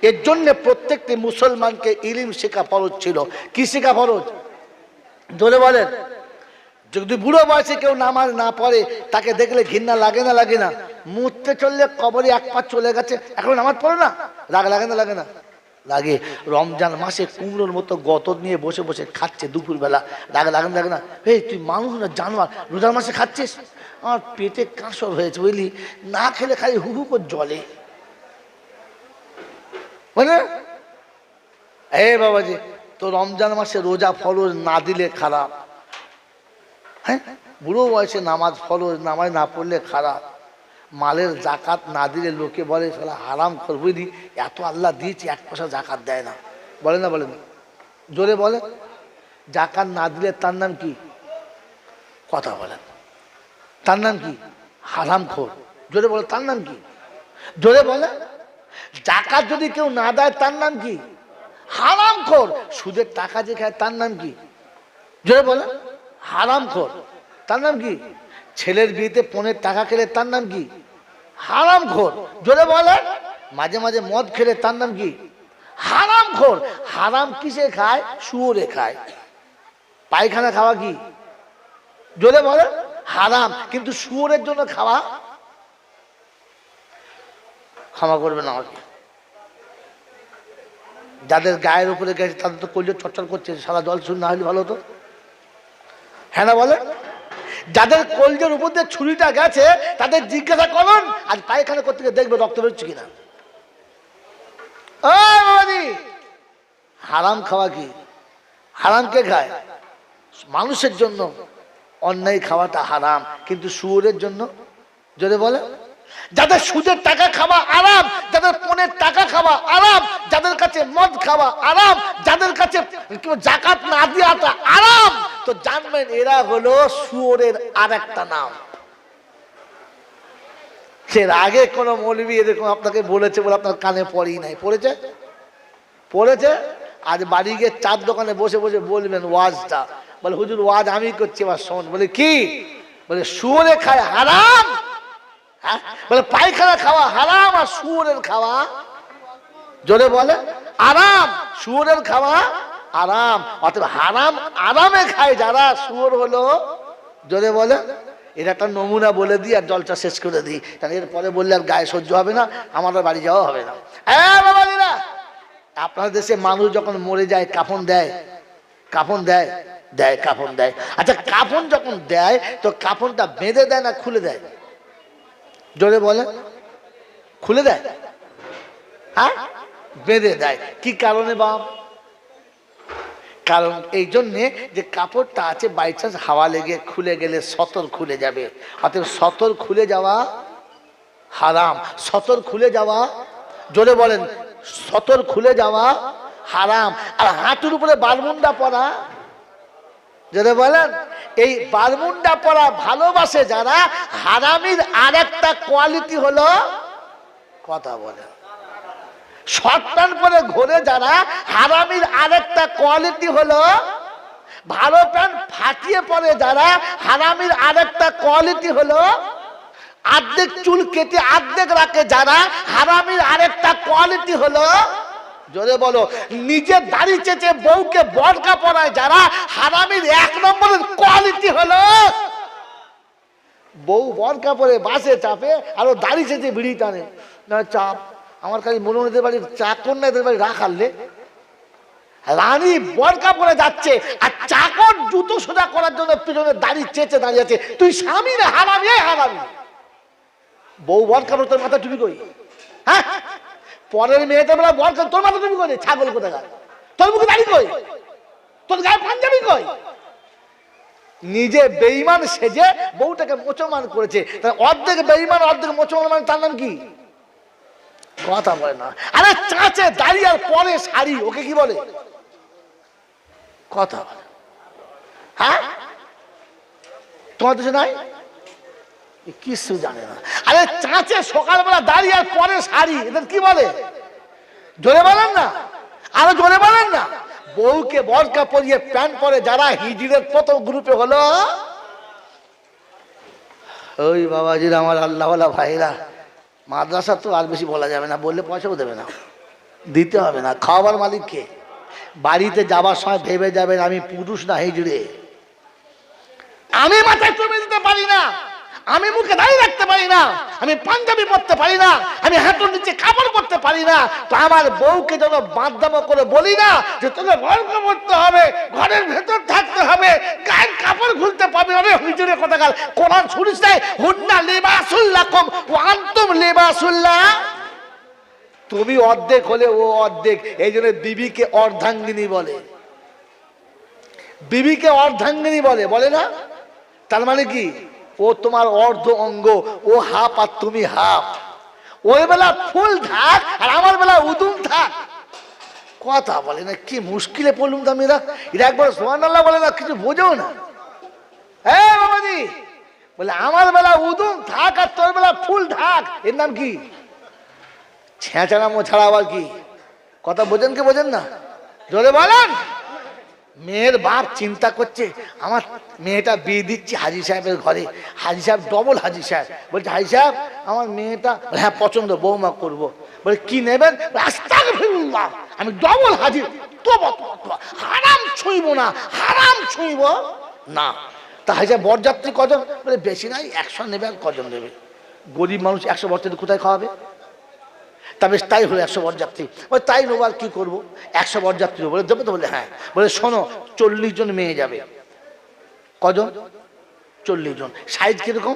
এর জন্য প্রত্যেকটি মুসলমানকে ইলম শেখা ফরজ ছিল। কি শেখা ফরজ? জোরে বলেন। যদি বুড়ো বয়সে কেউ নামাজ না পড়ে তাকে দেখলে ঘৃণা লাগে না? লাগে না? মুততে চললে কবরে এক পা চলে গেছে, এখন নামাজ পড়ে না, রাগ লাগে না? লাগে না? লাগে। রমজান মাসে কুমড়োর মতো গত নিয়ে বসে বসে খাচ্ছে দুপুরবেলা, রাগ লাগে না? লাগে না? এই তুই মানুষ না জানোয়ার, রোজার মাসে খাচ্ছিস? আমার পেটে কাঁসর হয়েছে বুঝলি, না খেলে খালি হু হু করে জ্বলে। বুঝলে? এ বাবাজি, তো রমজান মাসে রোজা ফরজ না দিলে খারাপ। হ্যাঁ, বুড়ো বয়সে নামাজ ফরজ, নামাজ না পড়লে খারাপ। মালের জাকাত না দিলে লোকে বলে শালা হারাম খোর, বুঝলি? এত আল্লাহ দিয়েছি, 1 পয়সা জাকাত দেয় না। বলে না? বলে না? জোরে বলে। জাকাত না দিলে তার নাম কি? কথা বলেন। তার নাম কি? হারাম খোর। জোরে বলে। তার নাম কি? জোরে বলে। জাকাত যদি কেউ না দেয় তার নাম কি? হারাম খোর। সুদের টাকা যে খায় তার নাম কি? জোরে বলে। হারামখোর। তার নাম কি? ছেলের বিয়েতে পনের টাকা খেলে তার নাম কি? হারামখোর। জোরে বলে। মাঝে মাঝে মদ খেলে তার নাম কি? হারামখোর। হারাম কিসে খায়? শুয়োরে খায়। পায়খানা খাওয়া কি? জোরে বলে। হারাম। কিন্তু শুয়োরের জন্য খাওয়া, ক্ষমা করবেন আমাকে, যাদের গায়ের উপরে গেছে তাদের তো কলিজা চটচট করছে, সারা জল শুন না হলে ভালো হতো। হ্যাঁ না বলে? যাদের কলজের উপর দিয়ে ছুরিটা গেছে তাদের জিজ্ঞাসা করুন আজ পায়খানা করতে গিয়ে দেখবে রক্ত বেরোচ্ছে কিনা। হারাম খাওয়া কি? হারাম কে খায়? মানুষের জন্য অন্যায় খাওয়াটা হারাম, কিন্তু শুয়োরের জন্য। যদি বলে যাদের সুদের টাকা খাওয়া আরাম, যাদের পনের টাকা খাওয়া আরাম, যাদের কাছে মদ খাওয়া আরাম, যাদের কাছে জাকাত না দেওয়াটা আরাম, তো জানবেন এরা হলো শুয়োরের আর একটা নাম। এর আগে কোন মৌলবী এরকম আপনাকে বলেছে বলে আপনার কানে পড়েই নাই? পড়েছে? পড়েছে। আজ বাড়ি গিয়ে চার দোকানে বসে বসে বলবেন ওয়াজটা। বলে হুজুর ওয়াজ আমি করছি, এবার শোন। বলে কি? বলে শুয়োরে খায় হারাম। হ্যাঁ, বলে পায়খানা খাওয়া হারাম আর শুয়োরের খাওয়া, জোরে বলে, আরাম। শুয়োরের খাওয়া আরাম। অর্থাৎ হারাম আরামে খায় যারা, শুয়োর হলো, জোরে বলে। এর একটা নমুনা বলে দিই আর জলটা শেষ করে দিই, কারণ এরপরে বললে আর গায়ে সহ্য হবে না, আমাদের বাড়ি যাওয়া হবে না। বাবাজিরা, আপনার দেশে মানুষ যখন মরে যায় কাফন দেয়? কাফন দেয়? দেয়, কাফন দেয়। আচ্ছা, কাফন যখন দেয় তো কাফনটা বেঁধে দেয় না খুলে দেয়? জোরে বলে। খুলে দেয়? হ্যাঁ, বেঁধে দেয়। কি কারণে বাপ? কারণ এই জন্যে যে কাপড়টা আছে বাই চান্স হাওয়া লেগে খুলে গেলে সতর খুলে যাবে। অর্থাৎ সতর খুলে যাওয়া হারাম। সতর খুলে যাওয়া, জোরে বলেন, সতর খুলে যাওয়া হারাম। আর হাঁটুর উপরে বারমুন্ডা পরা, জোরে বলেন, এই বারমুন্ডা পরা ভালোবাসে যারা, হারামির আর একটা কোয়ালিটি হলো, কথা বলেন, শর্ট প্যান্ট পরে ঘোরে যারা, হারামির আরেকটা কোয়ালিটি হলো ভালো প্যান্ট ফাটিয়ে পরে যারা, হারামির আরেকটা কোয়ালিটি হলো অর্ধেক চুল কেটে অর্ধেক রাখে যারা, হারামির আরেকটা কোয়ালিটি হলো, জোরে বলো, নিজে দাড়ি চেঁচে বউকে বরকা পরায় যারা, হারামির এক নম্বরের কোয়ালিটি হলো বউ বরকা পরে বাসে চাপে আর ও দাড়ি চেঁচে বিড়ি টানে না চাপ। আমার কাছে মনে হতে পারি চাকর না এদের বাড়ি রাখালে, রানী বরকা পরে যাচ্ছে আর চাকর জুতো সোজা করার জন্য পিছনে দাড়ি চেঁচে দাঁড়িয়ে আছে। তুই স্বামী না হারামি? হারামি। বউ বরকা পরে তোর মাথা টুপি কই? হ্যাঁ, পরের মেয়েটা বেলা বরকা, তোর মাথা টুপি কই? ছাগল কোথাকার, তোর মুখে দাড়ি কই? তোর গায়ে পাঞ্জাবি কই? নিজে বেঈমান সেজে বউটাকে মুসলমান করেছে। অর্ধেক বেঈমান অর্ধেক মুসলমান, তার নাম কি? কথা বলে না। আরে চাঁচে দাঁড়িয়ে আর পরে শাড়ি, ওকে কি বলে? কথা বলে। হ্যাঁ, তোমার দেশে নাই? কিছু জানে না। আরে চাঁচে সকালবেলা দাঁড়িয়ে আর পরে শাড়ি, এদের কি বলে? জোরে বলেন না, আরো জোরে বলেন না। বউকে বরকা পরিয়ে প্যান্ট পরে যারা, হিজড়ের প্রথম গ্রুপে হলো ওই বাবাজিরা, আমার আল্লাহওয়ালা ভাইরা। মাদ্রাসা তো আর বেশি বলা যাবে না, বললে পয়সাও দেবে না, দিতে হবে না। খাওয়াবার মালিককে। বাড়িতে যাবার সময় ভেবে যাবেন আমি পুরুষ না হিজড়ে। আমি মাথায় চুমে দিতে পারি না, আমি মুখে দাঁড়িয়ে রাখতে পারি না, আমি পাঞ্জাবি পরতে পারি না, আমি হাঁটুর নিচে কাপড় পরতে পারি না, তো আমার বউকে যেন বাদদামা করে বলি না যে তোকে বরকা পরতে হবে, ঘরের ভেতর থাকতে হবে, গায়ের কাপড় খুলতে পারবে। আরে হুজুরের কথা কাল কোরআন শুনিস নাই? হুন্না লিবাসুল লাকুম ওয়া আনতুম লিবাসুল্লাহ। তুমি অর্ধেক হলে ও অর্ধেক, এই জন্য বিবিকে অর্ধাঙ্গিনী বলে। বিবিকে অর্ধাঙ্গিনী বলে, বলে না? তার মানে কি? ও তোমার অর্ধ অঙ্গ, ও হাফ আর তুমি হাফ। ওই বেলা ফুল থাক আর আমার বেলা উদুম থাক। কথা বলে না, কি মুশকিলে পড়লুম তো আমি। এরা একবার সুবহানাল্লাহ বলে না, কিছু বোঝো না। হ্যাঁ বাবাজি, বলে আমার বেলা উদুম থাক আর তোর বেলা ফুল থাক, এর নাম কি? ছেঁচড়া মোছাড়া আবার কি? কথা বোঝেন কি বোঝেন না? জোরে বলেন। মেয়ের বাপ চিন্তা করছে, আমার মেয়েটা বিয়ে দিচ্ছি হাজি সাহেবের ঘরে। হাজি সাহেব ডবল হাজি সাহেব, বলছে হাজি সাহেব আমার মেয়েটা, হ্যাঁ পছন্দ, বৌমা করব। বলে কি নেবেন? আস্তাগফিরুল্লাহ, আমি ডবল হাজি, তওবা তওবা, হারাম ছুঁইব না, হারাম ছুঁইব না। তা হাজি সাহেব বরযাত্রী কজন? বলে বেশি নাই, 100 নেবে। আর কজন নেবে? গরিব মানুষ 100 বরযাত্রী কোথায় খাওয়াবে? তবে তাই হলো 100 বরযাত্রী। ওই তাই নেবো, আর কি করবো? 100 বরযাত্রী বলে দেবো তো? বলে হ্যাঁ। বলে শোনো, 40 জন মেয়ে যাবে। কজন? 40 জন। সাইজ কিরকম?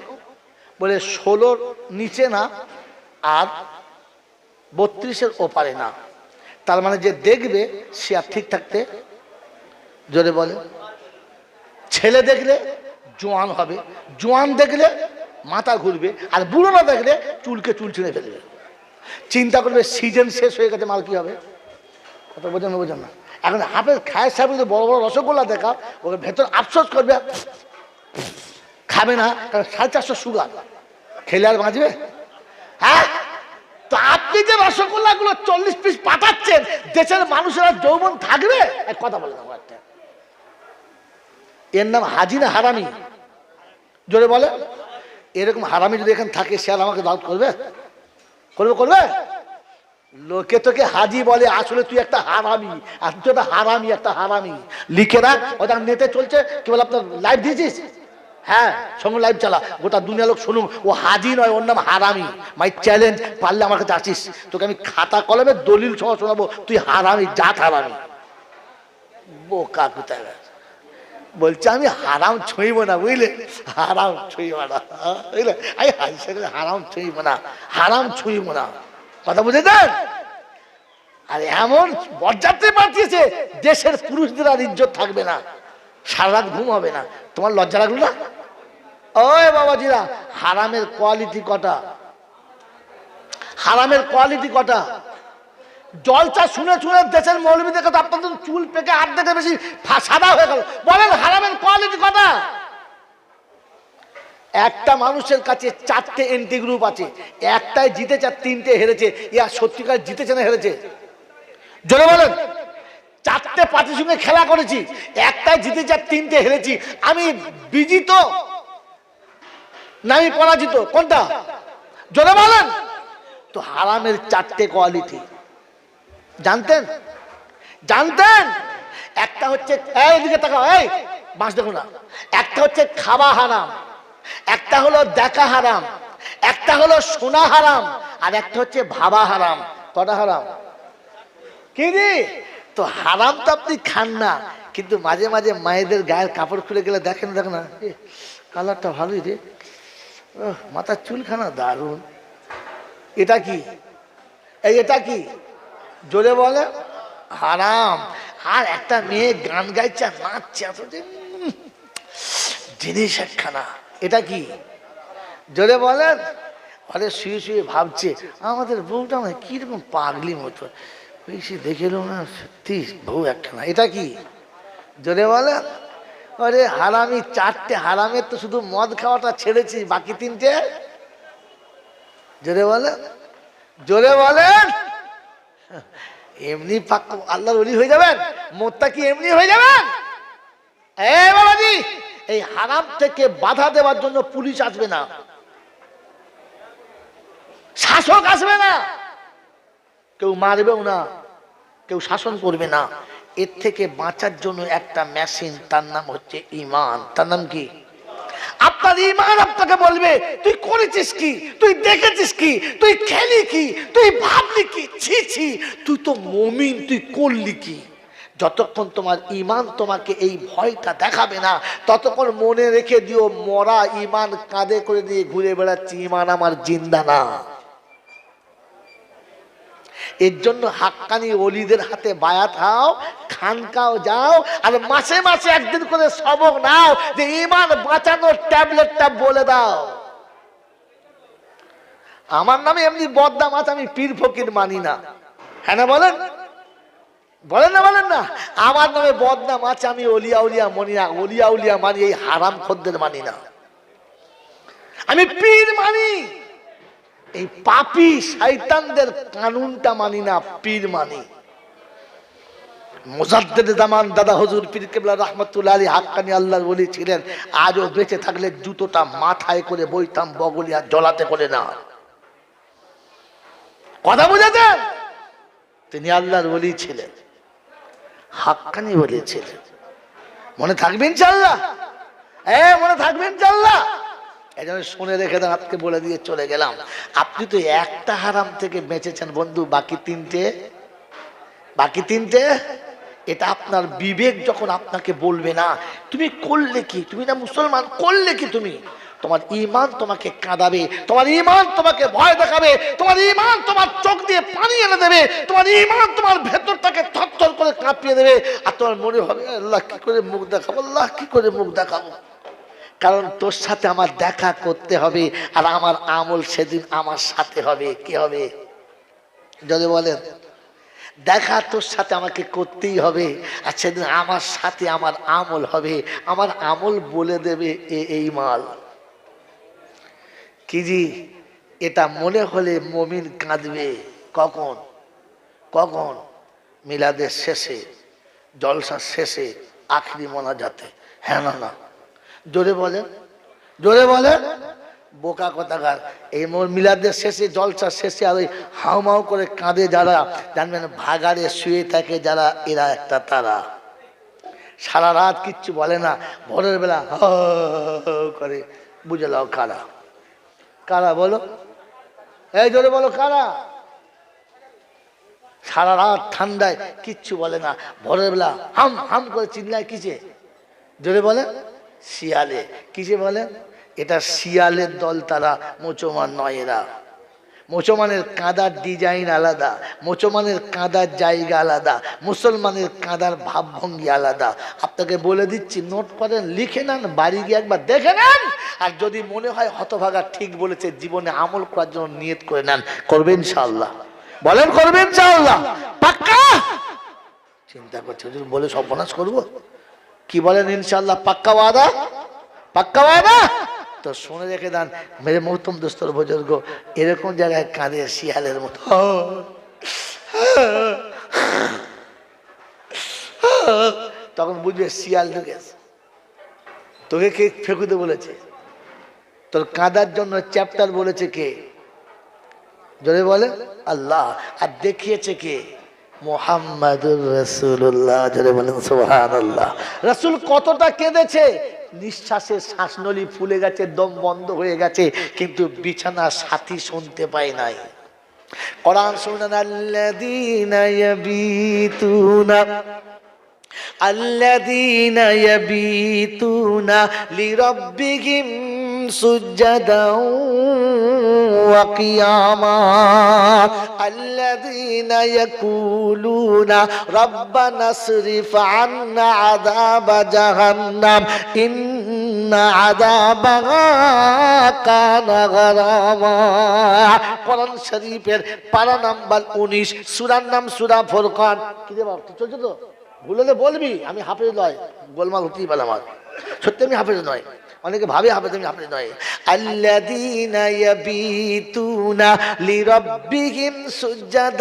বলে 16 নিচে না আর 32 ওপারে না। তার মানে যে দেখবে সে আর ঠিক থাকতে, জোরে বলে, ছেলে দেখলে জোয়ান হবে, জোয়ান দেখলে মাথা ঘুরবে, আর বুড়ো না দেখলে চুলকে চুল ছিঁড়ে ফেলবে। চিন্তা করবে সিজন শেষ হয়ে গেছে, মাল কি হবে? কথা বোঝেন না? বোঝেন না? এখন হাফেজ খায়ের সাহেব যদি বড় বড় রসগোল্লা দেখা, ওকে ভেতর আফসোস করবে, খাবে না, কারণ 450 সুগার, খেলে আর বাঁচবে? হ্যাঁ, তো আপনি যে রসগোল্লা গুলো 40 পিস পাঠাচ্ছেন, দেশের মানুষেরা যৌবন থাকবে? এক কথা বলে না, এর নাম হাজি না হারামি? জোরে বলে। এরকম হারামি যদি এখানে থাকে, সে আর আমাকে দাওয়াত করবে? করবে? করবে? লোকে তোকে হাজি বলে, আসলে তুই একটা হারামি। আর তুই একটা হারামি, একটা হারামি। লিখে রাখ, ওটা নেটে চলছে, কি বলে আপনার লাইভ দিয়েছিস? হ্যাঁ, সঙ্গে লাইভ চালা, গোটা দুনিয়া লোক শুনুক। ও হাজি নয়, ওর নাম হারামি। মাই চ্যালেঞ্জ, পারলে আমার কাছে আসিস, তোকে আমি খাতা কলমে দলিল সহ শোনাবো তুই হারামি, জাত হারামি। বোকা কোথায় বলছে আমি হারাম ছুঁইব না, বুঝলে? হারাম ছুঁইব না, বুঝলে? আমি হারাম ছুঁইব না, হারাম ছুঁইব না। কথা বুঝেছেন? আর এমন বরযাত্রী পাঠিয়েছে, দেশের পুরুষদের আর ইজ্জত থাকবে না, সারা রাত ঘুম হবে না। তোমার লজ্জা লাগলো না? ওই বাবাজিরা, হারামের কোয়ালিটি কটা? হারামের কোয়ালিটি কটা? জলচা শুনে শুনে দেশের মৌলবী দেখে তো আপনাদের চুল পেকে অর্ধেকের বেশি সাদা হয়ে গেল। বলেন হারামের কোয়ালিটি কটা? একটা মানুষের কাছে 4টে এন্টি গ্রুপ আছে, একটাই জিতেছে আর 3টে হেরেছে। ইয়া সত্যিকার জিতেছে না হেরেছে? জোরে বলেন। 4টে পার্টির সঙ্গে খেলা করেছি, একটাই জিতেছি আর 3টে হেরেছি। আমি বিজিত না আমি পরাজিত? কোনটা জোরে বলেন তো? হারামের 4টে কোয়ালিটি জানতেন? জানতেন? একটা হচ্ছে, এইদিকে তাকাও, এই বাস দেখো না। একটা হচ্ছে খাওয়া হারাম, একটা হলো দেখা হারাম, একটা হলো শোনা হারাম, আর একটা হচ্ছে ভাবা হারাম। কটা হারাম? কি রে? তো হারাম তো আপনি খান না, কিন্তু মাঝে মাঝে মায়েদের গায়ের কাপড় খুলে গেলে দেখেন, দেখো না, কালারটা ভালোই রে, মাথার চুলখানা দারুণ, এটা কি? এই এটা কি? জোরে বলে হারাম। আর একটা মেয়ে গান গাইছে আর নাচছে, জিনিস একখানা, এটা কি? জোরে বলেন। আরে শুয়ে শুয়ে ভাবছে আমাদের বউটা মানে কিরকম পাগলি মতো, সে দেখে এলো না, সত্যি বউ একখানা, এটা কি? জোরে বলেন। আরে হারামি 4টে, হারামের তো শুধু মদ খাওয়াটা ছেড়েছি, বাকি 3টে। জোরে বলেন, জোরে বলেন। এমনি পাক্কা আল্লাহর ওলি হয়ে যাবেন? মদটা কি এমনি হয়ে যাবেন? এই বাবাজি, এই হারাম থেকে বাধা দেওয়ার জন্য পুলিশ আসবে না, শাসক আসবে না, কেউ মারবেও না, কেউ শাসন করবে না। এর থেকে বাঁচার জন্য একটা মেশিন, তার নাম হচ্ছে ঈমান। তার নাম কি? আপনার ঈমান আপনাকে বলবে তুই করেছিস কি, তুই দেখেছিস কি, তুই খেলি কি, তুই ভাবলি কি, ছি ছি তুই তো মুমিন, তুই করলি কি। যতক্ষণ তোমার ঈমান তোমাকে এই ভয়টা দেখাবে না, ততক্ষণ মনে রেখে দিও মরা ঈমান কাঁধে করে নিয়ে ঘুরে বেড়াচ্ছি, ঈমান আমার জিন্দা না। এর জন্য হাক্কানি ওলিদের হাতে বায়াত হও, খানকাও যাও, আর মাসে মাসে একদিন করে সবক নাও, যে ঈমান বাঁচানোর ট্যাবলেটটা বলে দাও। আমার নামে এমনি বদনাম আছে, আমি পীর ফকির মানি না। হ্যাঁ না বলেন? বলেন না বলেন না? আমার নামে বদনাম আছে, আমি ওলিয়া উলিয়া মানি না, ওলিয়া উলিয়া মানি, এই হারাম খদ্দের মানি না। আমি পীর মানি, এই পাপী শয়তানদের কানুনটা মানি না, পীর মানি। মুজাদ্দিদ জামান দাদা হুজুর পীর কেবলা রাহমাতুল্লাহ আলাইহি হাক্কানি আল্লাহর ওলি ছিলেন। আজও বেঁচে থাকলে জুতোটা মাথায় করে বইতাম, বগলিয়া জলাতে করে না। কথা বুঝেছেন? তিনি আল্লাহর ওলি ছিলেন, হাক্কানি ওলি ছিলেন। মনে থাকবে ইনশাআল্লাহ? মনে থাকবে ইনশাআল্লাহ? এই জন্য শুনে রেখে দেন, আজকে বলে দিয়ে চলে গেলাম। আপনি তো একটা হারাম থেকে বেঁচেছেন বন্ধু, বাকি 3টে, বাকি 3টে। এটা আপনার বিবেক যখন আপনাকে বলবে না তুমি করলে কি, তুমি না মুসলমান, করলে কি তুমি, তোমার ঈমান তোমাকে কাঁদাবে, তোমার ঈমান তোমাকে ভয় দেখাবে, তোমার ঈমান তোমার চোখ দিয়ে পানি এনে দেবে, তোমার ঈমান তোমার ভেতরটাকে থরথর করে কাঁপিয়ে দেবে। আর তোমার মনে হবে আল্লাহ কি করে মুখ দেখাবো, আল্লাহ কি করে মুখ দেখাবো। কারণ তোর সাথে আমার দেখা করতে হবে, আর আমার আমল সেদিন আমার সাথে হবে। কি হবে? যদি বলেন দেখা তোর সাথে আমাকে করতেই হবে, আর সেদিন আমার সাথে আমার আমল হবে। আমার আমল বলে দেবে এই মাল কি জি। এটা মনে হলে মুমিন কাঁদবে। কখন? কখন? মিলাদের শেষে, জলসার শেষে, আখরি মোনাজাতে। হ্যাঁ না না? জোরে বলেন, জোরে বলেন। বোকা কথাকার, এই মিলাদের শেষে, জলসার শেষে আর ওই হাউমাউ করে কাঁদে যারা, জানবেন ভাগাড়ে শুয়ে থাকে যারা, এরা একটা তারা। সারা রাত কিচ্ছু বলে না, ভোরের বেলা হ করে, বুঝে লাও কারা। কারা বলো? এই জোরে বলো কারা? সারা রাত ঠান্ডায় কিচ্ছু বলে না, ভোরের বেলা হাম হাম করে চিল্লায়। কিসে? জোরে বলে শিয়ালে। কিসে বলে? এটা শিয়ালের দল, তারা মুসলমান নয়। এরা মুসলমানের কাঁদার ডিজাইন আলাদা, মুসলমানের কাঁদার জায়গা আলাদা, মুসলমানের কাঁদার ভাবভঙ্গি আলাদা। আপনাকে বলে দিচ্ছি, নোট করেন, লিখে নেন, বাড়ি গিয়ে একবার দেখে নেন। আর যদি মনে হয় হতভাগা ঠিক বলেছে, জীবনে আমল করার জন্য নিয়ত করে নেন, করবেন ইনশাআল্লাহ। বলেন করবেন ইনশাআল্লাহ? পাক্কা? চিন্তা করছে বলে সর্বনাশ করবো? কি বলেন ইনশাআল্লাহ? পাক্কা ওয়াদা? পাক্কা ওয়াদা? তো শুনে রেখে দেন মেরে মহতম দোস্তর বুজুর্গ, এরকম জায়গায় কাঁদে শিয়ালের মতো। তখন বুঝবে শিয়াল ঢুকেছে। তোকে কে ফেকুতে বলেছে? তোর কাঁদার জন্য চ্যাপ্টার বলেছে কে? জোরে বলে আল্লাহ। আর দেখিয়েছে কে? মুহাম্মাদুর রাসূলুল্লাহ। জোরে বলেন সুবহানাল্লাহ। রাসূল কতটা কেঁদেছে, নিঃশ্বাসের শ্বাসনলী ফুলে গেছে, দম বন্ধ হয়ে গেছে, কিন্তু বিছানার সাথী শুনতে পায় নাই। কোরআন শুনেন, আল্লাযীনা ইয়াবিতুনা الذين يبيتون لربهم سجدا وقياما الذين يقولون ربنا اصرف عنا عذاب جهنم إن عذابها كان غراما। কোরআন শরীফের পারা নাম্বার 19, সূরার নাম সূরা ফুরকান। কি রে বাবা, চলছে তো? ভুললে বলবি, আমি হাফেজ নয়, গোলমাল হতেই পারে আমার, সত্যি আমি হাফেজ নয়। অনেকে ভাবে হাফেজ, আমি হাফেজ নয়। আল্লাযীনা ইয়াবিতুনা লিরাব্বিহিম সুজদান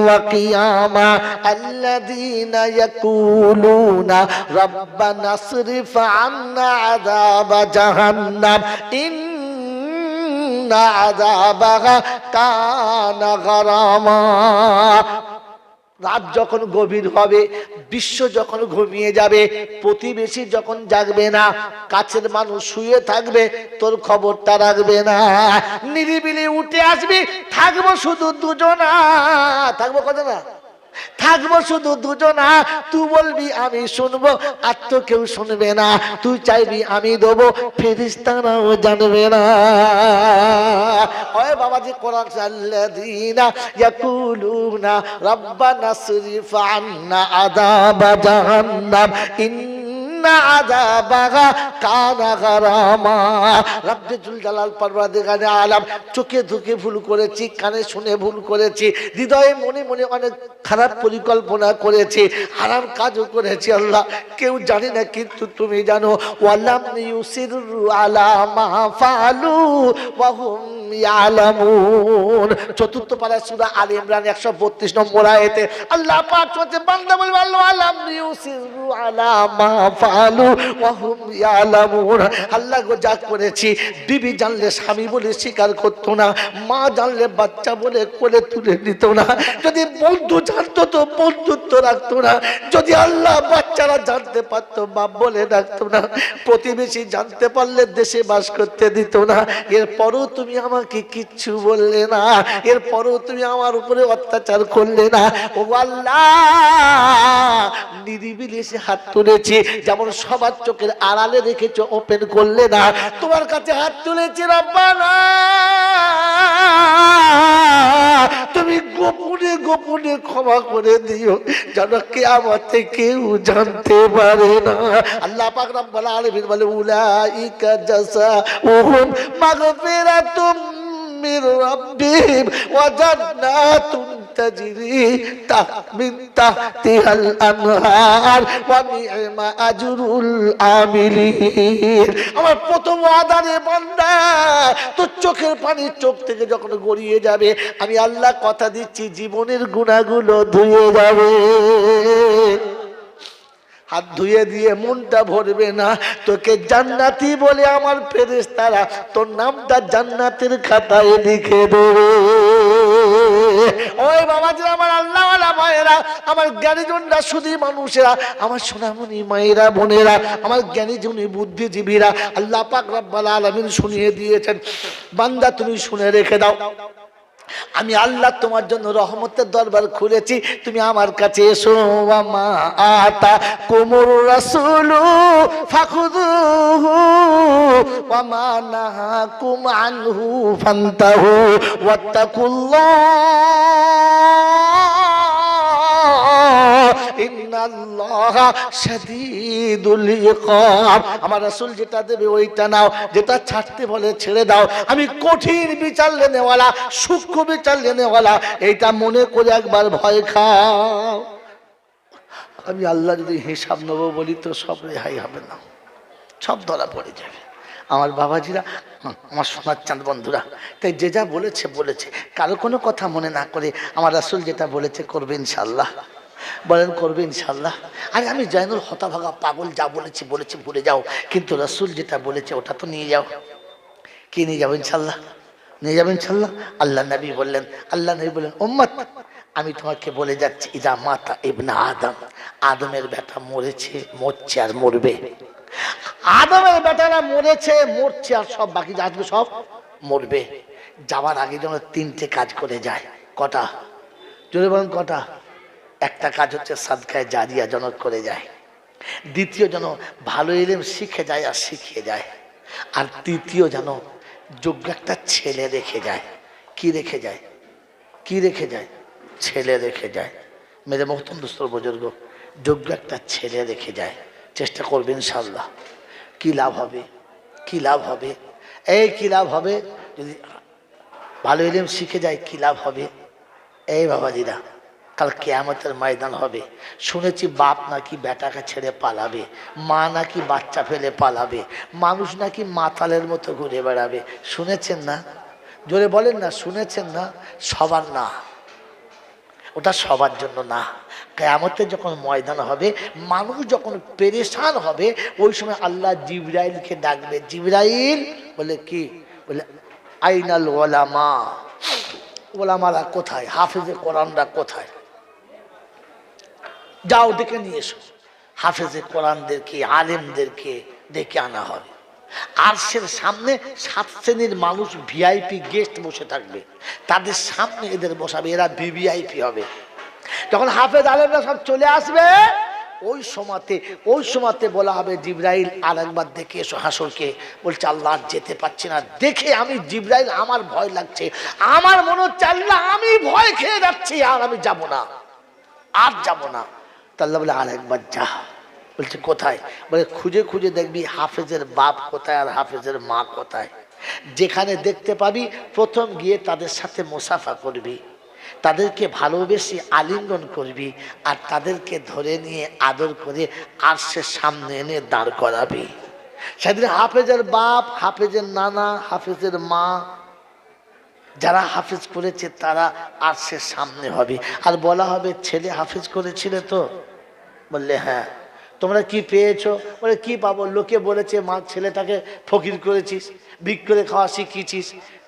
ওয়া কিয়ামা আল্লাযীনা ইয়াকুলুনা রাব্বানা আসরিফ আন্না আযাবা জাহান্নাম ইন্না আযাবাহা কানা গারামা। রাত যখন গভীর হবে, বিশ্ব যখন ঘুমিয়ে যাবে, প্রতিবেশী যখন জাগবে না, কাছের মানুষ শুয়ে থাকবে, তোর খবরটা রাখবে না, নিরিবিলি উঠে আসবি, থাকবো শুধু দুজনা। থাকবো কত না? থাকবো শুধু দুজনা। তুই বলবি আমি শুনবো, আর তো কেউ শুনবে না। তুই চাইবি আমি দেবো, ফেরেশতারাও জানবে না। ওই বাবাজি, কোরআন আল্লাযীনা ইয়াকুলুনা রাব্বানা আসরিফ আন্না আযাবা জাহান্নাম ইন্না আযাবাহা কানা গারামা। রব্বে জুল জালাল পরওয়ারদিগারে আলম, চোখে ধুকে ভুল করেছি, কানে শুনে ভুল করেছি, হৃদয়ে মনে মনে অনেক খারাপ পরিকল্পনা করেছি, হারাম কাজও করেছি আল্লাহ, কেউ জানে না কিন্তু তুমি জানো। ওয়ালাম ইউসিরু আলা মা ফালু ওয়া হুম ইয়ালামুন। চতুর্থ পারা সূরা আলে ইমরান 132 নম্বর আয়াতে আল্লাহ পাক বলতে, বান্দা বলবে আল্লাহ আলাম ইউসিরু আলা মা ফালু ওয়া হুম ইয়ালামুন। আল্লাহ গো, যা করেছি, বিবি জানলে স্বামী বলে স্বীকার করতো না, মা জানলে বাচ্চা বলে কোলে তুলে নিত না, যদি বন্ধু জানতো তো বন্ধুত্ব রাখতো না, যদি আল্লাহ বাচ্চারা জানতে পারতো বাপ বলে ডাকতো না, প্রতিবেশী জানতে পারলে দেশে বাস করতে দিত না। এরপরও তুমি আমাকে কিচ্ছু বললে না, এরপরও তুমি আমার উপরে অত্যাচার করলে না। ও আল্লাহ, নিরিবিলি এসে হাত তুলেছি, যেমন সবার চোখের আড়ালে রেখেছো, ওপেন করলে না, তোমার কাছে হাত তুলেছি রব্বানা, তুমি গোপনে গোপনে ক্ষমা করে দিও, যেন কিয়ামতে কেউ জানতে পারে না। আল্লাহ পাক রব্বুল আলামিন বলে, উলাইকা জাযাউহুম মাগফিরাতুম মির রাব্বিহিম ওয়া জান্নাতুন তাজরি মিন তাহতিহাল আনহার ওয়া নি'মা আজরুল আমিলিন। আমার প্রথম ওয়াদা রে বান্দা, তোর চোখের পানি চোখ থেকে যখন গড়িয়ে যাবে, আমি আল্লাহ কথা দিচ্ছি জীবনের গুনাহগুলো ধুয়ে যাবে। হাত ধুয়ে দিয়ে মনটা ভরবে না, তোকে জান্নাতি বলে আমার ফেরেশতারা তোর নামটা জান্নাতের খাতায় লিখে দেবে। ওই বাবাজি, আমার আল্লাহওয়ালা মায়েরা, আমার জ্ঞানীজনরা, শুধু মানুষেরা, আমার সোনামণি মায়েরা, বোনেরা, আমার জ্ঞানীজনী বুদ্ধিজীবীরা, আল্লাহ পাক রব্বুল আলামিন শুনিয়ে দিয়েছেন, বান্দা তুমি শুনে রেখে দাও, আমি আল্লাহ তোমার জন্য রহমতের দরবার খুলেছি, তুমি আমার কাছে এসো। ওয়া মা আতাকুমুর রাসূলু ফাখুযুহু ওয়া মা নাহাকুম আনহু ফান্তাহু ওয়াত্তাকুল্লাহ ইন্নাল্লাহা শাদীদুল ইকাব। আমার রাসূল যেটা দেবে ওইটা নাও, যেটা ছাড়তে বলে ছেড়ে দাও। আমি কঠিন বিচার লেনেওয়ালা, সূক্ষ্ম বিচার লেনেওয়ালা, এইটা মনে করে একবার ভয় খাও। আমি আল্লাহ যদি হিসাব নেবো বলি তো সব রেহাই হবে না, সব ধরা পড়ে যাবে। আমার বাবাজিরা, আমার সোনার চাঁদ বন্ধুরা, তাই যে যা বলেছে বলেছে, কারো কোনো কথা মনে না করে আমার রাসূল যেটা বলেছে করবে ইনশাআল্লাহ। বলেন করবে ইনশাল্লাহ? আরে আমি জানুল হতভাগা পাগল, যা বলেছি বলেছি ভুলে যাও, কিন্তু রাসূল যেটা বলেছে ওটা তো নিয়ে যাও। কি নিয়ে যাবো? ইনশাল্লাহ নিয়ে যাবেন ইনশাল্লাহ। আল্লাহ নবী বললেন, আল্লাহ নবী বললেন, উম্মত আমি তোমাকে বলে যাচ্ছি, ইদা মাতা ইবনে আদম, আদমের বেটা মরেছে, মরছে আর মরবে। আদমের বেটারা মরেছে, মরছে আর সব বাকি যা আসবে সব মরবে। যাওয়ার আগে যেন তিনটে কাজ করে যায়। কটা? জোরে বলেন কটা? একটা কাজ হচ্ছে সাদকায়ে জারিয়া জনক করে যায়, দ্বিতীয় যেন ভালো ইলম শিখে যায় আর শিখিয়ে যায়, আর তৃতীয় যেন যোগ্য একটা ছেলে রেখে যায়। কি রেখে যায়? কি রেখে যায়? ছেলে রেখে যায়। মেরে মোহতম দুস্তর বুজুর্গ, যোগ্য একটা ছেলে রেখে যায়। চেষ্টা করবেন ইনশাআল্লাহ। কি লাভ হবে? কি লাভ হবে? এই কি লাভ হবে যদি ভালো ইলম শিখে যায়? কি লাভ হবে? এই বাবাজিরা, কাল কিয়ামতের ময়দান হবে। শুনেছি বাপ নাকি বেটাকে ছেড়ে পালাবে, মা নাকি বাচ্চা ফেলে পালাবে, মানুষ নাকি মাতালের মতো ঘুরে বেড়াবে। শুনেছেন না? জোরে বলেন না, শুনেছেন না? সবার না, ওটা সবার জন্য না। কিয়ামতে যখন ময়দান হবে, মানুষ যখন পেরেশান হবে, ওই সময় আল্লাহ জিবরাইলকে ডাকবে। জিবরাইল বলে কি? বলে আইনাল ওলামা, ওলামারা কোথায়? হাফেজে কোরআনরা কোথায়? যাও ডেকে নিয়ে এসো। হাফেজে কোরআনদেরকে, আলেমদেরকে ডেকে আনা হবে। আরশের সামনে 7 শ্রেণীর মানুষ ভিআইপি গেস্ট বসে থাকবে, তাদের সামনে এদের বসাবে, এরা ভিভিআইপি হবে। যখন হাফেজ আলেমরা সব চলে আসবে, ওই সময়তে বলা হবে, জিবরাইল আরেকবার দেখে এসো হাসরকে। বলছে আল্লাহ যেতে পারছি না, দেখে আমি জিবরাইল আমার ভয় লাগছে, আমার মনে হচ্ছে আল্লাহ আমি ভয় খেয়ে যাচ্ছি, আর আমি যাব না, আর যাব না। আল্লাহ বলে আরেকবার যা। বলছে কোথায়? বলে খুঁজে খুঁজে দেখবি হাফেজের বাপ কোথায় আর হাফেজের মা কোথায়। যেখানে দেখতে পাবি প্রথম গিয়ে তাদের সাথে মুসাফা করবি, তাদেরকে ভালোবেসে আলিঙ্গন করবি, আর তাদেরকে ধরে নিয়ে আদর করে আরশের সামনে এনে দাঁড় করাবি। সেদিন হাফেজের বাপ, হাফেজের নানা, হাফেজের মা, যারা হাফেজ করেছে তারা আরশের সামনে হবে। আর বলা হবে ছেলে হাফেজ করেছিল তো? বললে হ্যাঁ। তোমরা কি পেয়েছো? বলে কি পাবো, লোকে বলেছে মা ছেলেটাকে ফকির করেছিস, ভিক করে খাওয়া শিখিয়েছিস,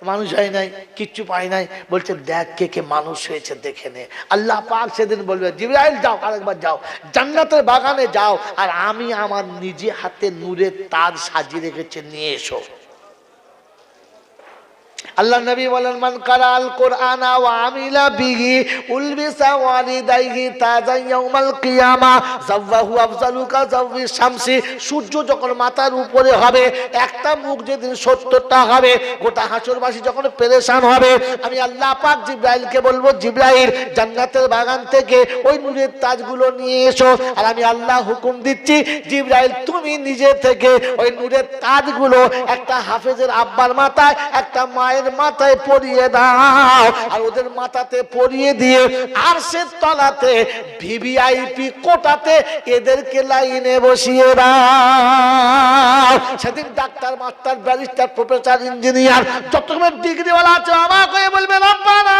মানুষ হয় নাই, কিচ্ছু পাই নাই। বলছে দেখ কে কে মানুষ হয়েছে দেখে নে। আল্লাহ পাক সেদিন বলবে জিবরাইল যাও, আরেকবার যাও জান্নাতের বাগানে যাও, আর আমি আমার নিজে হাতে নূরের তাজ সাজিয়ে রেখেছে, নিয়ে এসো। আল্লাহ নবী বলেন মান কারাল কুরআনা ওয়া আমিলা বিহি উলবিসা ওয়ালিদাইহি তাজা ইয়াউমাল কিয়ামা যাওয়াহু আফজালু কা যাওয়ি শামসি। সূর্য যখন মাথার উপরে হবে, একটা মুখ যেদিন 70টা হবে, গোটা হাসরবাসী যখন পেরেশান হবে, আমি আল্লাহ পাক জিবরাইলকে বলবো জিবরাইল জান্নাতের বাগান থেকে ওই নূরের তাজগুলো নিয়ে এসো। আর আমি আল্লাহ হুকুম দিচ্ছি জিবরাইল তুমি নিজে থেকে ওই নূরের তাজগুলো একটা হাফেজের আব্বার মাথায়, একটা মায়ের মাথায় পরিয়ে দাও, আর ওদের মাথাতে পরিয়ে দিয়ে আরশের তলাতে ভিভিআইপি কোটাতে এদেরকে লাইনে বসিয়ে দাও। সেদিন doctor, master, barrister, professor, engineer, যত রকমের ডিগ্রিওয়ালা আছে আমাকে বলবে রব্বানা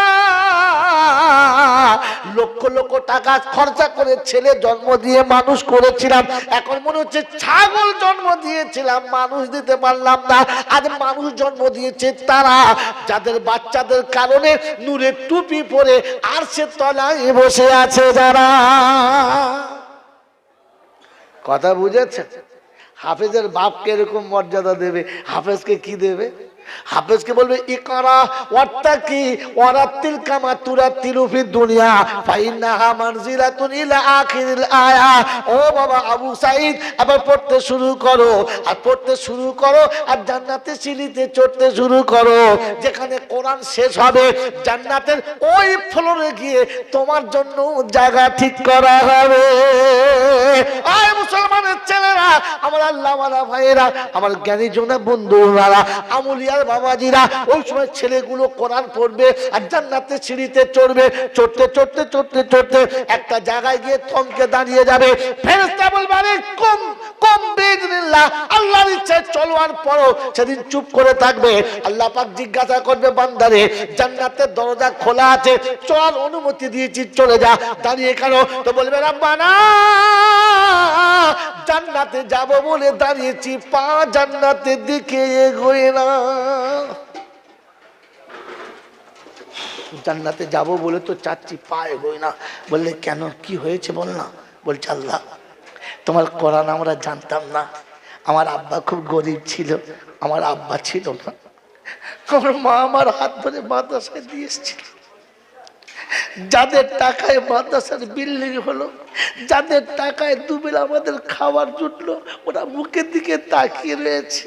লক্ষ লক্ষ টাকা খরচা করে ছেলে জন্ম দিয়ে মানুষ করেছিলাম, এখন মনে হচ্ছে ছাগল জন্ম দিয়েছিলাম, মানুষ দিতে পারলাম না। আজ মানুষ জন্ম দিয়েছে তারা যাদের বাচ্চাদের কারণে নূরের টুপি পরে আরশের তলায় বসে আছে যারা। কথা বুঝেছেন? হাফেজের বাপকে এরকম মর্যাদা দেবে, হাফেজকে কি দেবে? হাফেজকে বলবে ইকরা ওয়াত্তাকি ওয়ারাতিল কামা তুরাতিলু ফিদ দুনিয়া ফাইন্নাহা মানজিলাতুন ইলা আখিরিল আয়া। ও বাবা আবু সাঈদ, আবার পড়তে শুরু করো, আর পড়তে শুরু করো, আর জান্নাতের সিঁড়িতে চড়তে শুরু করো। যেখানে কোরআন শেষ হবে জান্নাতের ওই ফ্লোরে গিয়ে তোমার জন্য জায়গা ঠিক করা হবে। আয় মুসলমানের ছেলেরা, আমার আল্লাহ ওয়ালা ভাইয়েরা, আমার জ্ঞানী জনা বন্ধুরা, আমুলিয়া বাবাজিরা, ওই সময় ছেলেগুলো কোরআন পড়বে আর জান্নাতের সিঁড়িতে চড়বে। চড়তে চড়তে চড়তে চড়তে একটা জায়গায় গিয়ে থমকে দাঁড়িয়ে যাবে। ফেরেশতা বলবে আরে অনেক কম বিইذনিল্লাহ আল্লাহর ইচ্ছা চলবার পরও সেদিন চুপ করে থাকবে। আল্লাহ পাক জিজ্ঞাসা করবে বান্দারে জান্নাতের দরজা খোলা আছে, চল অনুমতি দিয়েছি চলে যা, দাঁড়িয়ে কেন? তো বলবে রব্বানা জান্নাতে যাব বলে দাঁড়িয়েছি, পা জান্নাতের দিকে এগোয় না। জান্নাতে যাব বলে তো চাচ্ছি, পা এগোয় না। বললে কেন, কি হয়েছে বল না? বলছে আল্লাহ তোমার কোরআন আমরা জানতাম না, আমার আব্বা খুব গরিব ছিল, আমার আব্বা ছিল না, আমার মা আমার হাত ধরে মাদ্রাসায় দিয়ে এসেছিল। যাদের টাকায় মাদ্রাসার বিল্ডিং হলো, যাদের টাকায় দুবেলা আমাদের খাবার জুটলো, ওরা মুখের দিকে তাকিয়ে রয়েছে,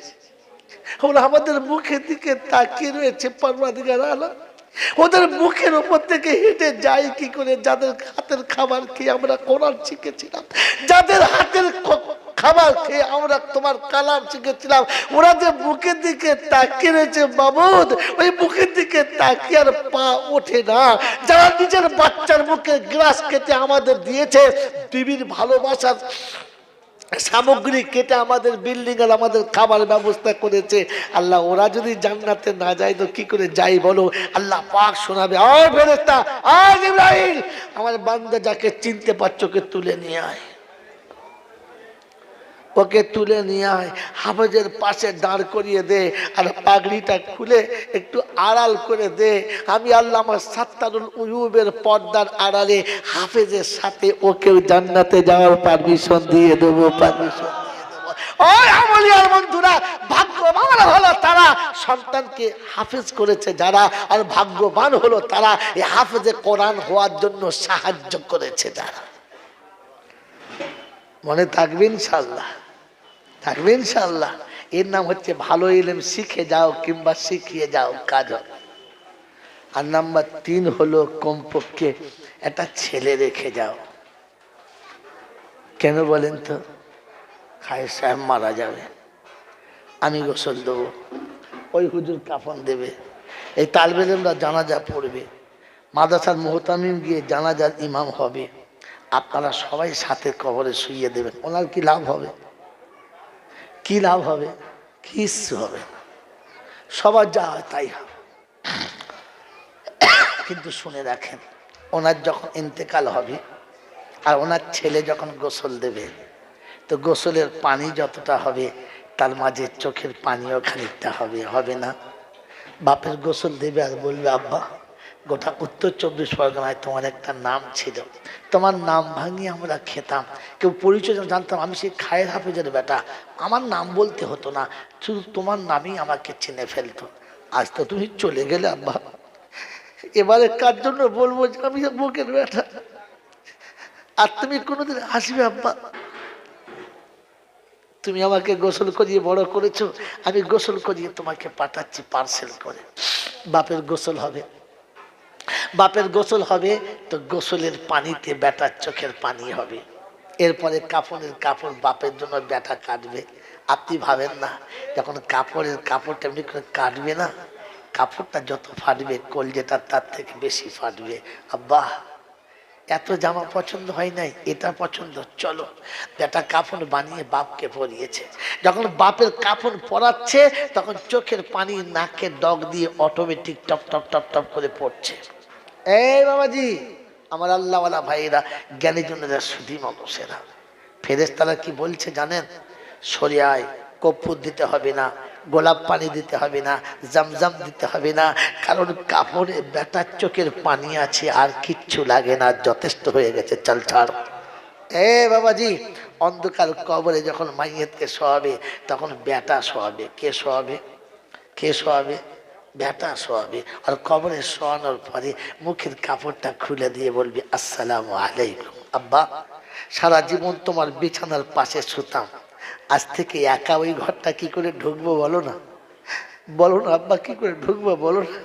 ওরা আমাদের মুখের দিকে তাকিয়ে রয়েছে। পরওয়ারদিগার আলম ওদের মুখের উপর থেকে হেঁটে যাই কি করে? যাদের হাতের খাবার খেয়ে আমরা কোরআন শিখেছিলাম, যাদের হাতের খাবার খেয়ে আমরা তোমার কালাম শিখেছিলাম, ওরা যে মুখের দিকে তাকিয়ে রয়েছে বাবুদ, ওই মুখের দিকে তাকিয়ে আর পা ওঠে না। যারা নিজের বাচ্চার মুখে গ্লাস কেটে আমাদের দিয়েছে, বিবির ভালোবাসার সামগ্রী কেটে আমাদের বিল্ডিং আর আমাদের খাবার ব্যবস্থা করেছে, আল্লাহ ওরা যদি জান্নাতে না যায় তো কি করে যাই বলো? আল্লাহ পাক শোনাবে, ও ফেরেশতা, আজ ইব্রাহিম আমার বান্দা যাকে চিনতে পারছো ওকে তুলে নিয়ে আয়, ওকে তুলে নিয়ে আয়, হাফেজের পাশে দাঁড় করিয়ে দে, আর পাগড়িটা খুলে একটু আড়াল করে দে। আমি আল্লাহ আমার সাত্তারুল উয়ুবের পর্দার আড়ালে হাফেজের সাথে ওকেও জান্নাতে যাওয়ার পারমিশন দিয়ে দেবো, পারমিশন দিয়ে দেবো। ওই আমলিয়ার বন্ধুরা, ভাগ্যবান হলো তারা সন্তানকে হাফেজ করেছে যারা, আর ভাগ্যবান হলো তারা এই হাফেজে কোরআন হওয়ার জন্য সাহায্য করেছে যারা। মনে থাকবে ইনশাআল্লাহ, থাকবে ইনশাআল্লাহ। এর নাম হচ্ছে ভালো ইলম শিখে যাও কিংবা শিখিয়ে যাও, কাজ হবে। আর নাম্বার 3 হলো কমপক্ষে একটা ছেলে রেখে যাও। কেন বলেন তো? খায়ের সাহেব মারা যাবে, আমি গোসল দেবো, ওই হুজুর কাফন দেবে, এই তালবে ইলমরা জানাজা পড়বে, মাদ্রাসার মুহতামিম গিয়ে জানাজার ইমাম হবে, আপনারা সবাই সাথে কবরে শুইয়ে দেবেন। ওনার কি লাভ হবে? কি লাভ হবে? কিচ্ছু হবে না, সবার যা হয় তাই হবে। কিন্তু শুনে রাখেন, ওনার যখন ইন্তেকাল হবে আর ওনার ছেলে যখন গোসল দেবে, তো গোসলের পানি যতটা হবে তার মাঝে চোখের পানিও খানিকটা হবে, হবে না? বাপের গোসল দেবে আর বলবে আব্বা গোটা উত্তর 24 পরগনায় তোমার একটা নাম ছিল, তোমার নাম ভাঙিয়ে আমরা খেতাম, কেউ পরিচয় জানতাম, আমি সেই খায়ের হাফেজের বেটা, আমার নাম বলতে হতো না, শুধু তোমার নামই আমাকে চিনে ফেলতো। আজ তো তুমি চলে গেলে আব্বা, এবারে কার জন্য বলবো যে আমি বুকের বেটা? আর তুমি কোনোদিন আসবে আব্বা? তুমি আমাকে গোসল করিয়ে বড় করেছো, আমি গোসল করিয়ে তোমাকে পাঠাচ্ছি পার্সেল করে। বাপের গোসল হবে, বাপের গোসল হবে, তো গোসলের পানিতে বেটার চোখের পানি হবে। এরপরে কাপড়ের কাপড় বাপের জন্য বেটা কাটবে। আপনি ভাবেন না, যখন কাপড়ের কাপড়টা এমনি করে কাটবে না, কাপড়টা যত ফাটবে কলজেটা তার থেকে বেশি ফাটবে। আব্বা এত জামা পছন্দ হয় নাই, এটা পছন্দ, চলো। বেটা কাফন বানিয়ে বাপকে পরিয়েছে, যখন বাপের কাফন পরাচ্ছে তখন চোখের পানি নাকে ডগ দিয়ে automatic top top top top করে পড়ছে। এই বাবাজি, আমার আল্লাহওয়ালা ভাইয়েরা, জ্ঞানীজনেরা, সুধী মানুষেরা, ফেরেশতারা কি বলছে জানেন? শরিয়ায় কর্পূর দিতে হবে না, গোলাপ পানি দিতে হবে না, জামজাম দিতে হবে না, কারণ কাপড়ে বেটার চোখের পানি আছে, আর কিচ্ছু লাগে না, যথেষ্ট হয়ে গেছে, চল ছাড়। এ বাবাজি, অন্ধকার কবরে যখন মাইয়েতকে শোয়াবে তখন বেটা শোয়াবে। কে শোয়াবে? কে শোয়াবে? বেটা শোয়াবে। আর কবরে শোয়ানোর পরে মুখের কাপড়টা খুলে দিয়ে বলবি আসসালামু আলাইকুম। আব্বা সারা জীবন তোমার বিছানার পাশে শুতাম, আজ থেকে একা ওই ঘরটা কি করে ঢুকবো বলো না? বলো না আব্বা, কি করে ঢুকবো বলো না?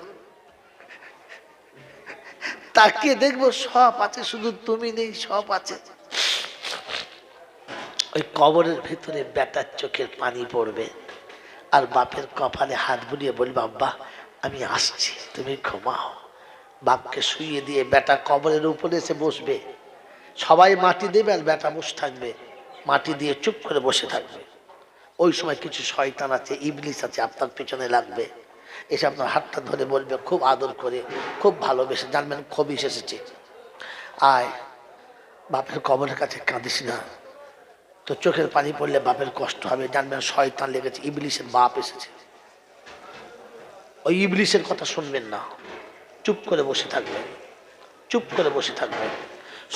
তাকিয়ে দেখবো সব আছে, শুধু তুমি নেই, সব আছে। ওই কবরের ভিতরে বেটার চোখের পানি পড়বে, আর বাপের কপালে হাত বুলিয়ে বলবে আব্বা আমি আসছি, তুমি ঘুমাও। বাপকে শুইয়ে দিয়ে বেটা কবরের উপরে এসে বসবে, সবাই মাটি দেবে আর বেটা বসে থাকবে। মাটি দিয়ে চুপ করে বসে থাকবে। ওই সময় কিছু শয়তান আছে, ইবলিস আছে, আপনার পেছনে লাগবে, এসে আপনার হাতটা ধরে বলবে খুব আদর করে, খুব ভালোবেসে, জানবেন খবিস এসেছে, আয় বাপের কবরের কাছে কাঁদিস না, তো চোখের পানি পড়লে বাপের কষ্ট হবে, জানবেন শয়তান লেগেছে, ইবলিসের বাপ এসেছে। ওই ইবলিসের কথা শুনবেন না, চুপ করে বসে থাকবেন, চুপ করে বসে থাকবেন।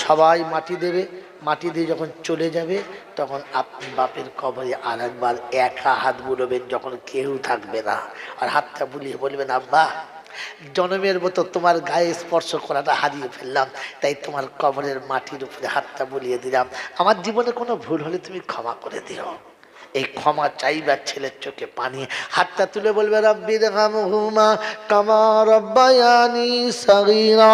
সবাই মাটি দেবে, মাটি দিয়ে যখন চলে যাবে তখন আপনি বাপের কবরে আর একবার একা হাত বুলবেন, যখন কেউ থাকবে না, আর হাতটা বুলিয়ে বলবেন আব্বা জনমের মতো তোমার গায়ে স্পর্শ করাটা হারিয়ে ফেললাম, তাই তোমার কবরের মাটির উপরে হাতটা বুলিয়ে দিলাম, আমার জীবনে কোনো ভুল হলে তুমি ক্ষমা করে দিও। এই ক্ষমা চাইবার ছেলের চোখে পানি, হাতটা তুলে বলবে রব্বিরহামহুমা কামা রব্বায়ানি সগীরা।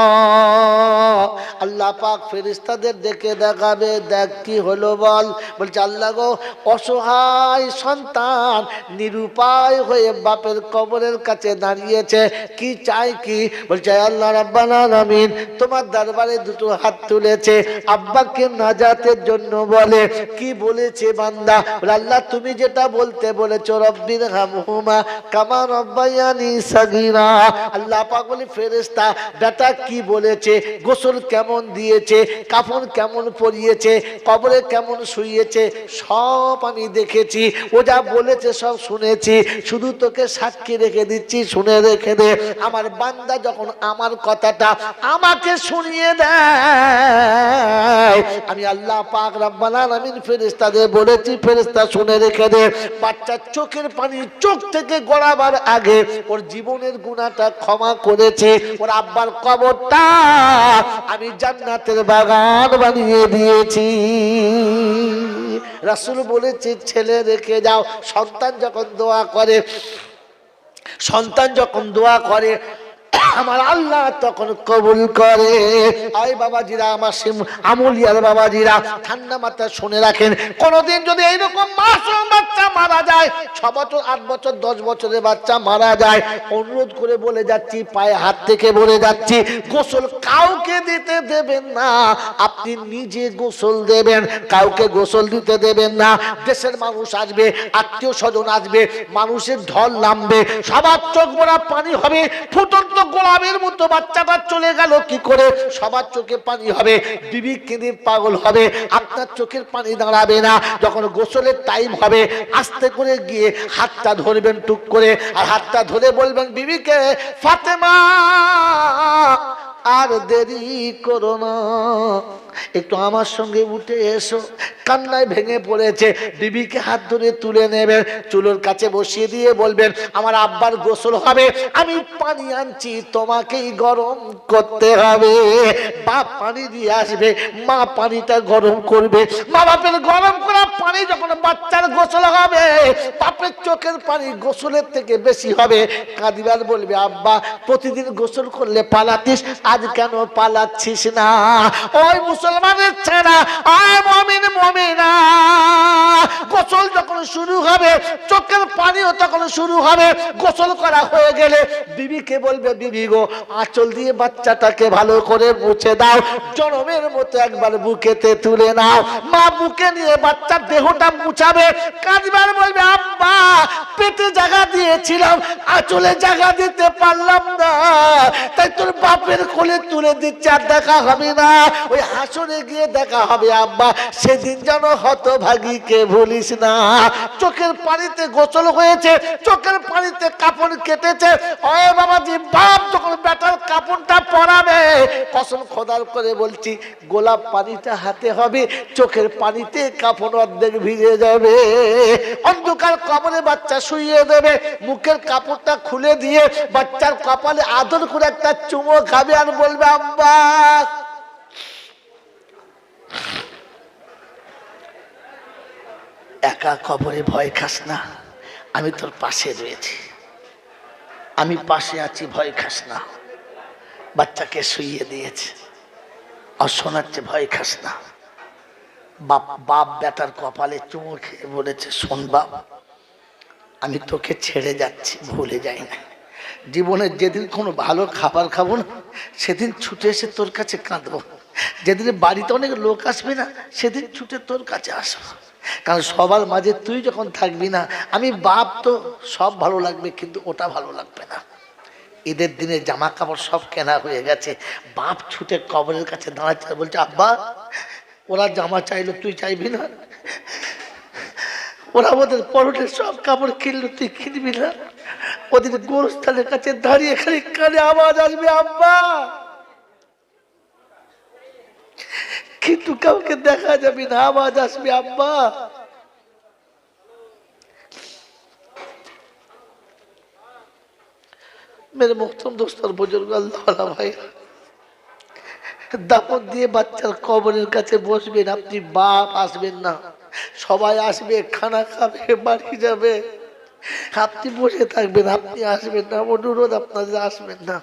আল্লাহ পাক ফেরেশতাদের ডেকে দেখাবে, দেখ কি হলো বল। বলছে আল্লাহ গো, অসহায় সন্তান নিরুপায় হয়ে বাপের কবরের কাছে দাঁড়িয়েছে, কি চাই কি? বলছে আল্লাহ রাব্বাল আলামিন তোমার দরবারে দুটো হাত তুলেছে, আব্বাকে নাজাতের জন্য বলে। কি বলেছে বান্দা? আল্লাহ তুমি যেটা বলতে বলেছো রব্বিরহামহুমা কামা রব্বায়ানি সগীরা। আল্লাহ পাক বলে ফেরেশতা বেটা কি বলেছে, গোসল কেমন দিয়েছে, কাফন কেমন পরিয়েছে, কবরে কেমন শুইয়েছে, সব আমি দেখেছি, ও যা বলেছে সব শুনেছি, শুধু তোকে সাক্ষী রেখে দিচ্ছি, শুনে রেখে দে। আমার বান্দা যখন আমার কথাটা আমাকে শুনিয়ে দেয়, আমি আল্লাহ পাক রব্বুল আলামিন ফেরেশতাদের বলেছি, ফেরেশতা শুনে রেখে দে। বাচ্চার চোখের পানি চোখ থেকে গড়াবার আগে ওর জীবনের গুনাহটা ক্ষমা করেছে, ওর আব্বার কবরটা আমি জান্নাতের বাগান বানিয়ে দিয়েছি। রাসূল বলেছে ছেলে রেখে যাও। সন্তান যখন দোয়া করে, সন্তান যখন দোয়া করে আমার আল্লাহ তখন কবুল করে। আয় বাবাজিরা, আমার আমলিয়ার বাবাজিরা ঠান্ডা মাথায় শুনে রাখেন, কোনদিন যদি এইরকম মাসুম বাচ্চা মারা যায়, 6 বছর 8 বছর 10 বছরের বাচ্চা মারা যায়, অনুরোধ করে বলে যাচ্ছি, পায়ে হাত থেকে বলে যাচ্ছি, গোসল কাউকে দিতে দেবেন না, আপনি নিজে গোসল দেবেন, কাউকে গোসল দিতে দেবেন না। দেশের মানুষ আসবে, আত্মীয় স্বজন আসবে, মানুষের ঢল নামবে, সবার চোখ ভরা পানি হবে, ফুটন্ত গোলামের মতো বাচ্চাটা চলে গেল কি করে, সবার চোখে পানি হবে, বিবি কেঁদে পাগল হবে, আপনার চোখের পানি দাঁড়াবে না। যখন গোসলের টাইম হবে আস্তে করে গিয়ে হাতটা ধরবেন টুক করে, আর হাতটা ধরে বলবেন বিবিকে, ফাতেমা আর দেরি করো না, একটু আমার সঙ্গে উঠে এসো। কান্নায় ভেঙে পড়েছে, বিবিকে হাত ধরে তুলে নেবেন, চুলোর কাছে বসিয়ে দিয়ে বলবেন আমার আব্বার গোসল হবে, আমি পানি আনছি, তোমাকেই গরম করতে হবে। বাপ পানি দিয়ে আসবে, মা পানিটা গরম করবে। মা বাপের গরম করা পানি যখন বাচ্চার গোসল হবে, বাপের চোখের পানি গোসলের থেকে বেশি হবে। কাঁদিবার বলবে আব্বা প্রতিদিন গোসল করলে পালাতিস, আজ কেন পালাচ্ছিস না? ওই মুসলমানের ছেড়া, আয় মুমিন মুমিনা, গোসল যখন শুরু হবে চোখের পানিও তখন শুরু হবে। গোসল করা হয়ে গেলে বিবিকে বলবে বিবি গো, আঁচল দিয়ে বাচ্চাটাকে ভালো করে মুছে দাও, জনমের মতো একবার বুকেতে তুলে নাও। মা বুকে নিয়ে বাচ্চার দেহটা মুছাবে, কাঁদবার বলবে আব্বা পেটে জায়গা দিয়েছিলাম, আঁচলে জায়গা দিতে পারলাম না, তাই তোর বাপের কোলে তুলে দিচ্ছে, আর দেখা হবে না, ওই হাসরে গিয়ে দেখা হবে আব্বা, সেদিন যেন হতভাগীকে ভুলিস না। চোখের পানিতে গোসল হয়েছে, চোখের পানিতে কাপড় কেটেছে। ওই বাবাজি, বাপ যখন বেটার কাপড়টা পরাবে, কসম খোদার করে বলছি, গোলাপ পানিটা হাতে হবে, চোখের পানিতে কাপড় অর্ধেক ভিজে যাবে। অন্ধকার কবরে বাচ্চা শুইয়ে দেবে, মুখের কাপড়টা খুলে দিয়ে বাচ্চার কপালে আদর করে একটা চুমো খাবে, আর বলবে আব্বা। একা কবরে ভয় খাস না, আমি তোর পাশে রয়েছি, আমি পাশে আছি, ভয় খাস না। বাচ্চাকে শুইয়ে দিয়েছে, আর শোনাচ্ছে ভয় খাস না। বাপ বেটার কপালে চুমু খেয়ে বলেছে, শোন বাপ, আমি তোকে ছেড়ে যাচ্ছি, ভুলে যাই না। জীবনের যেদিন কোনো ভালো খাবার খাবো না, সেদিন ছুটে এসে তোর কাছে কাঁদবো। যেদিন বাড়িতে অনেক লোক আসবে না, সেদিন ছুটে তোর কাছে আসবো। কারণ সবার মাঝে তুই যখন থাকবি না, আমি বাপ তো সব ভালো লাগবে, কিন্তু ওটা ভালো লাগবে না। ঈদের দিনে জামা কাপড় সব কেনা হয়ে গেছে, বাপ ছুটে কবরের কাছে দাঁড়াচ্ছে আর বলছে, আব্বা ওরা জামা চাইলো তুই চাইবি না, ওরা ওদের পরনের সব কাপড় কিনলো তুই কিনবি না। ওদের গোরস্থানের কাছে দাঁড়িয়ে খালি কানে আওয়াজ আসবে আব্বা, কিন্তু কাউকে দেখা যাবে না, আওয়াজ আসবে আব্বা। মেরে মোহতরম দোস্ত আর বুজুর্গ, আল্লাহ ভাই, দাপট দিয়ে বাচ্চার কবরের কাছে বসবেন, আপনি বাপ আসবেন না, সবাই আসবে, খানা খাবে, বাড়ি যাবে, আপনি বসে থাকবেন, আপনি আসবেন না। অনুরোধ আপনাদের আসবেন না।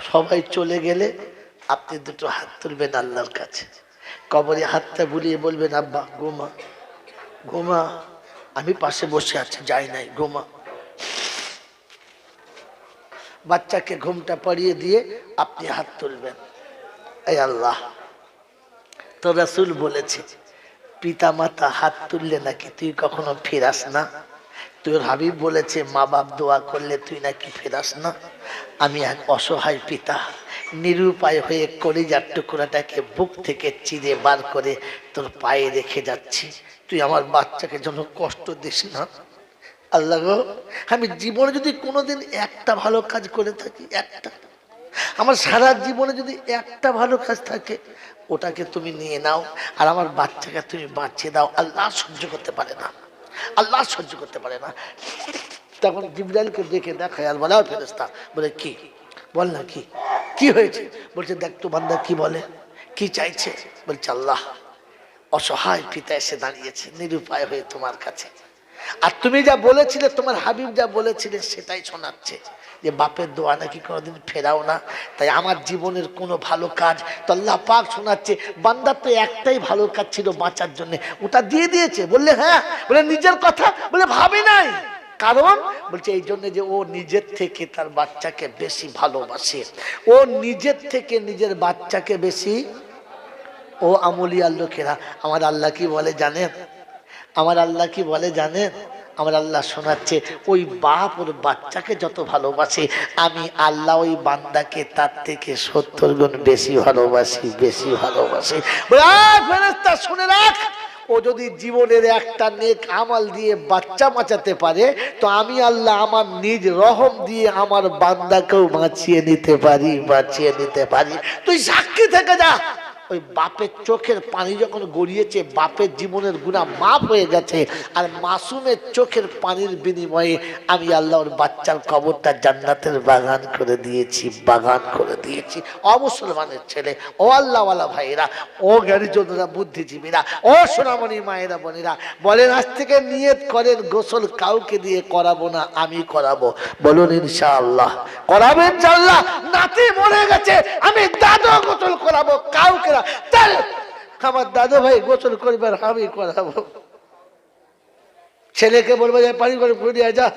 সবাই চলে গেলে আপনি দুটো হাত তুলবেন আল্লাহর কাছে, কবরে হাতটা বুলিয়ে বলবেন, আব্বা ঘুমা ঘুমা, আমি পাশে বসে আছি, যাই নাই, ঘুমা। বাচ্চাকে ঘুমটা পাড়িয়ে দিয়ে আপনি হাত তুলবেন, এই আল্লাহ, তো রাসূল বলেছে পিতা মাতা হাত তুললে নাকি তুই কখনো ফেরাস না। তোর হাবিব বলেছে মা বাপ দোয়া করলে তুই নাকি ফেরাস না। আমি এক অসহায় পিতা, নিরুপায় হয়ে কলিজার টুকরাটাকে বুক থেকে চিরে বার করে তোর পায়ে রেখে যাচ্ছি, তুই আমার বাচ্চাকে যেন কষ্ট দিস না। আল্লাহ গো, আমি জীবনে যদি কোনোদিন একটা ভালো কাজ করে থাকি, একটা, আমার সারা জীবনে যদি একটা ভালো কাজ থাকে, ওটাকে তুমি নিয়ে নাও, আর আমার বাচ্চাকে তুমি বাঁচিয়ে দাও। আল্লাহ সহ্য করতে পারে না, আল্লাহ সহ্য করতে পারে না। তখন জিবরাইলকে দেখে দেখায় আর বলা, ফেরেশতা বলে, কি বল না, কি কি হয়েছে? বলছে দেখ তো বান্দা কি বলে, কি চাইছে। বলছে আল্লাহ, অসহায় পিতা এসে দাঁড়িয়েছে নিরুপায় হয়ে তোমার কাছে, আর তুমি যা বলেছিলে, তোমার হাবিব যা বলেছিলে সেটাই শোনাচ্ছে, যে বাপের দোয়া নাকি কোনোদিন ফেরাও না। তাই আমার জীবনের কোনো ভালো কাজ তো আল্লাহ পাক শোনাচ্ছে, বান্দার তো একটাই ভালো কাজ ছিল বাঁচার জন্য, ওটা দিয়ে দিয়েছে। বললে হ্যাঁ, বলে নিজের কথা, বলে ভাবি নাই, কারণ বলছে এই জন্য যে ও নিজের থেকে তার বাচ্চাকে বেশি ভালোবাসে, ও নিজের থেকে নিজের বাচ্চাকে বেশি। ও আমলিয়ার লোকেরা, আমার আল্লাহ কি বলে জানেন? আমার আল্লাহ কি বলে জানেন? আমার আল্লাহ শোনাচ্ছে, ওই বাপ ওর বাচ্চাকে যত ভালোবাসে, আমি আল্লাহ ওই বান্দাকে তার থেকে 70 গুণ বেশি ভালোবাসি, বেশি ভালোবাসি। ফেরেশতা শুনে রাখ, ও যদি জীবনের একটা নেক আমল দিয়ে বাচ্চা বাঁচাতে পারে, তো আমি আল্লাহ আমার নিজ রহম দিয়ে আমার বান্দাকেও বাঁচিয়ে নিতে পারি, বাঁচিয়ে নিতে পারি। তুই সাক্ষী থেকে যা, ওই বাপের চোখের পানি যখন গড়িয়েছে, বাপের জীবনের গুনাহ মাফ হয়ে গেছে, আর মাসুমের চোখের পানির বিনিময়ে আমি আল্লাহর বাচ্চার কবরটা জান্নাতের বাগান করে দিয়েছি, বাগান করে দিয়েছি। অমুসলমানের ছেলে, ও আল্লাহওয়ালা ভাইরা, ও জ্ঞানীজনেরা, বুদ্ধিজীবীরা, ও সোনামণি মায়েরা বোনেরা, বলেন আজ থেকে নিয়ত করেন গোসল কাউকে দিয়ে করাবো না, আমি করাবো। বলুন ইনশাআল্লাহ, করাবেন ইনশাআল্লাহ। নাতি মরে গেছে, আমি দাদু গোসল করাবো, কাউকে না। আমার দাদু ভাই গোসল করবে আর আমি করাবো। ছেলেকে বলবো যে পানি গরম করে দিয়ে যা,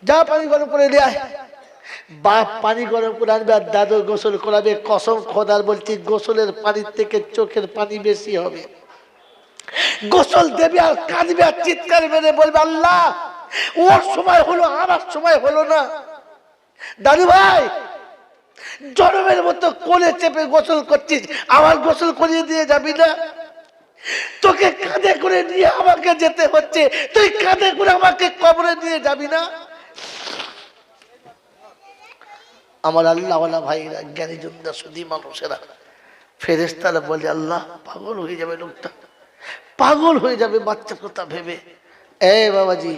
যা পানি গরম করে দিয়ে। বাপ পানি গরম করে আনবে আর দাদু গোসল করাবে। কসম খোদার বলছি, গোসলের পানির থেকে চোখের পানি বেশি হবে। গোসল দেবে আর কাঁদবে আর চিৎকার মেরে বলবে, আল্লাহ ওর সময় হলো, আমার সময় হলো না। দাদু ভাই, জনমের মতো কোলে চেপে গোসল করছিস, আমার গোসল করিয়ে দিয়ে যাবি না? তোকে কাঁধে করে নিয়ে আমাকে যেতে হচ্ছে, তুই কাঁধে করে আমাকে কবরে নিয়ে যাবি না? আমার আল্লাহওয়ালা ভাইরা, জ্ঞানীজনরা, সুধী মানুষেরা, ফেরেশতারা বলে আল্লাহ পাগল হয়ে যাবে, লোকটা পাগল হয়ে যাবে বাচ্চার কথা ভেবে। এই বাবাজি,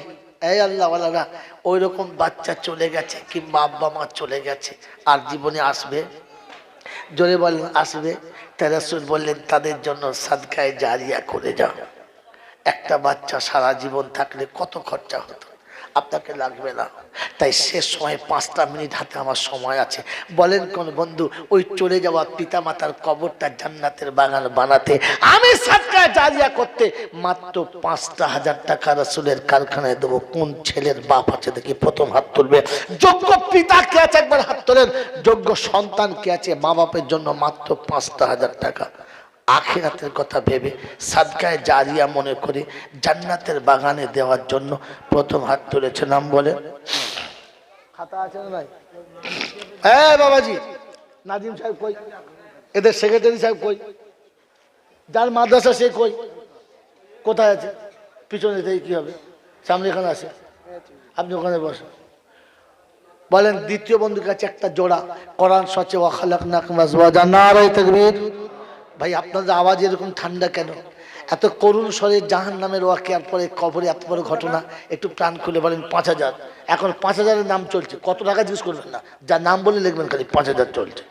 এই আল্লাহওয়ালারা, ওই রকম বাচ্চা চলে গেছে কিংবা আব্বা মা চলে গেছে, আর জীবনে আসবে? জোরে বলেন আসবে। তাই রাসূল বললেন তাদের জন্য সাদকায়ে জারিয়া করে যাও। একটা বাচ্চা সারা জীবন থাকলে কত খরচা হতো, আপনাকে লাগবে না। তাই শেষ সময় 5টা মিনিট হাতে আমার সময় আছে, বলেন কোন বন্ধু ওই চলে যাওয়া পিতা মাতার কবরটা জান্নাতের বাগান বানাতে, আমি সাদকায়ে জারিয়া করতে মাত্র 5,000 টাকা রাসূলের কারখানায় দেবো। কোন ছেলের বাপ আছে দেখি, প্রথম হাত তুলবে। যোগ্য পিতা কে আছে একবার হাত তোলেন। যোগ্য সন্তান কে আছে মা বাপের জন্য মাত্র 5,000 টাকা? আখিরাতের কথা ভেবে সাদকায়ে জারিয়া মনে করে জান্নাতের বাগানে দেওয়ার জন্য প্রথম হাত তুলেছে? নাম বলে। খাতা আছে না নাই? হ্যাঁ বাবাজি, নাজিম সাহেব কই? এদের সেক্রেটারি সাহেব কই? যার মাদ্রাসা সে কই? কোথায় আছে? পিছনে থেকে কি হবে? সামনে এখানে আসে, আপনি ওখানে বসেন। বলেন দ্বিতীয় বন্ধুর কাছে একটা জোড়া কোরআন সচে ওয়া খালাকনাকুম আজওয়াজা। নারায়ে তাকবীর। ভাই আপনাদের আওয়াজ এরকম ঠান্ডা কেন? এত করুণ স্বরে জাহান্নামের ওয়াকিয়ার পরে কবরে এত বড় ঘটনা, একটু প্রাণ খুলে বলেন। 5000, এখন 5000-এর নাম চলছে। কত টাকা জিজ্ঞেস করবেন না, যার নাম বলে লিখবেন খালি 5000 চলছে।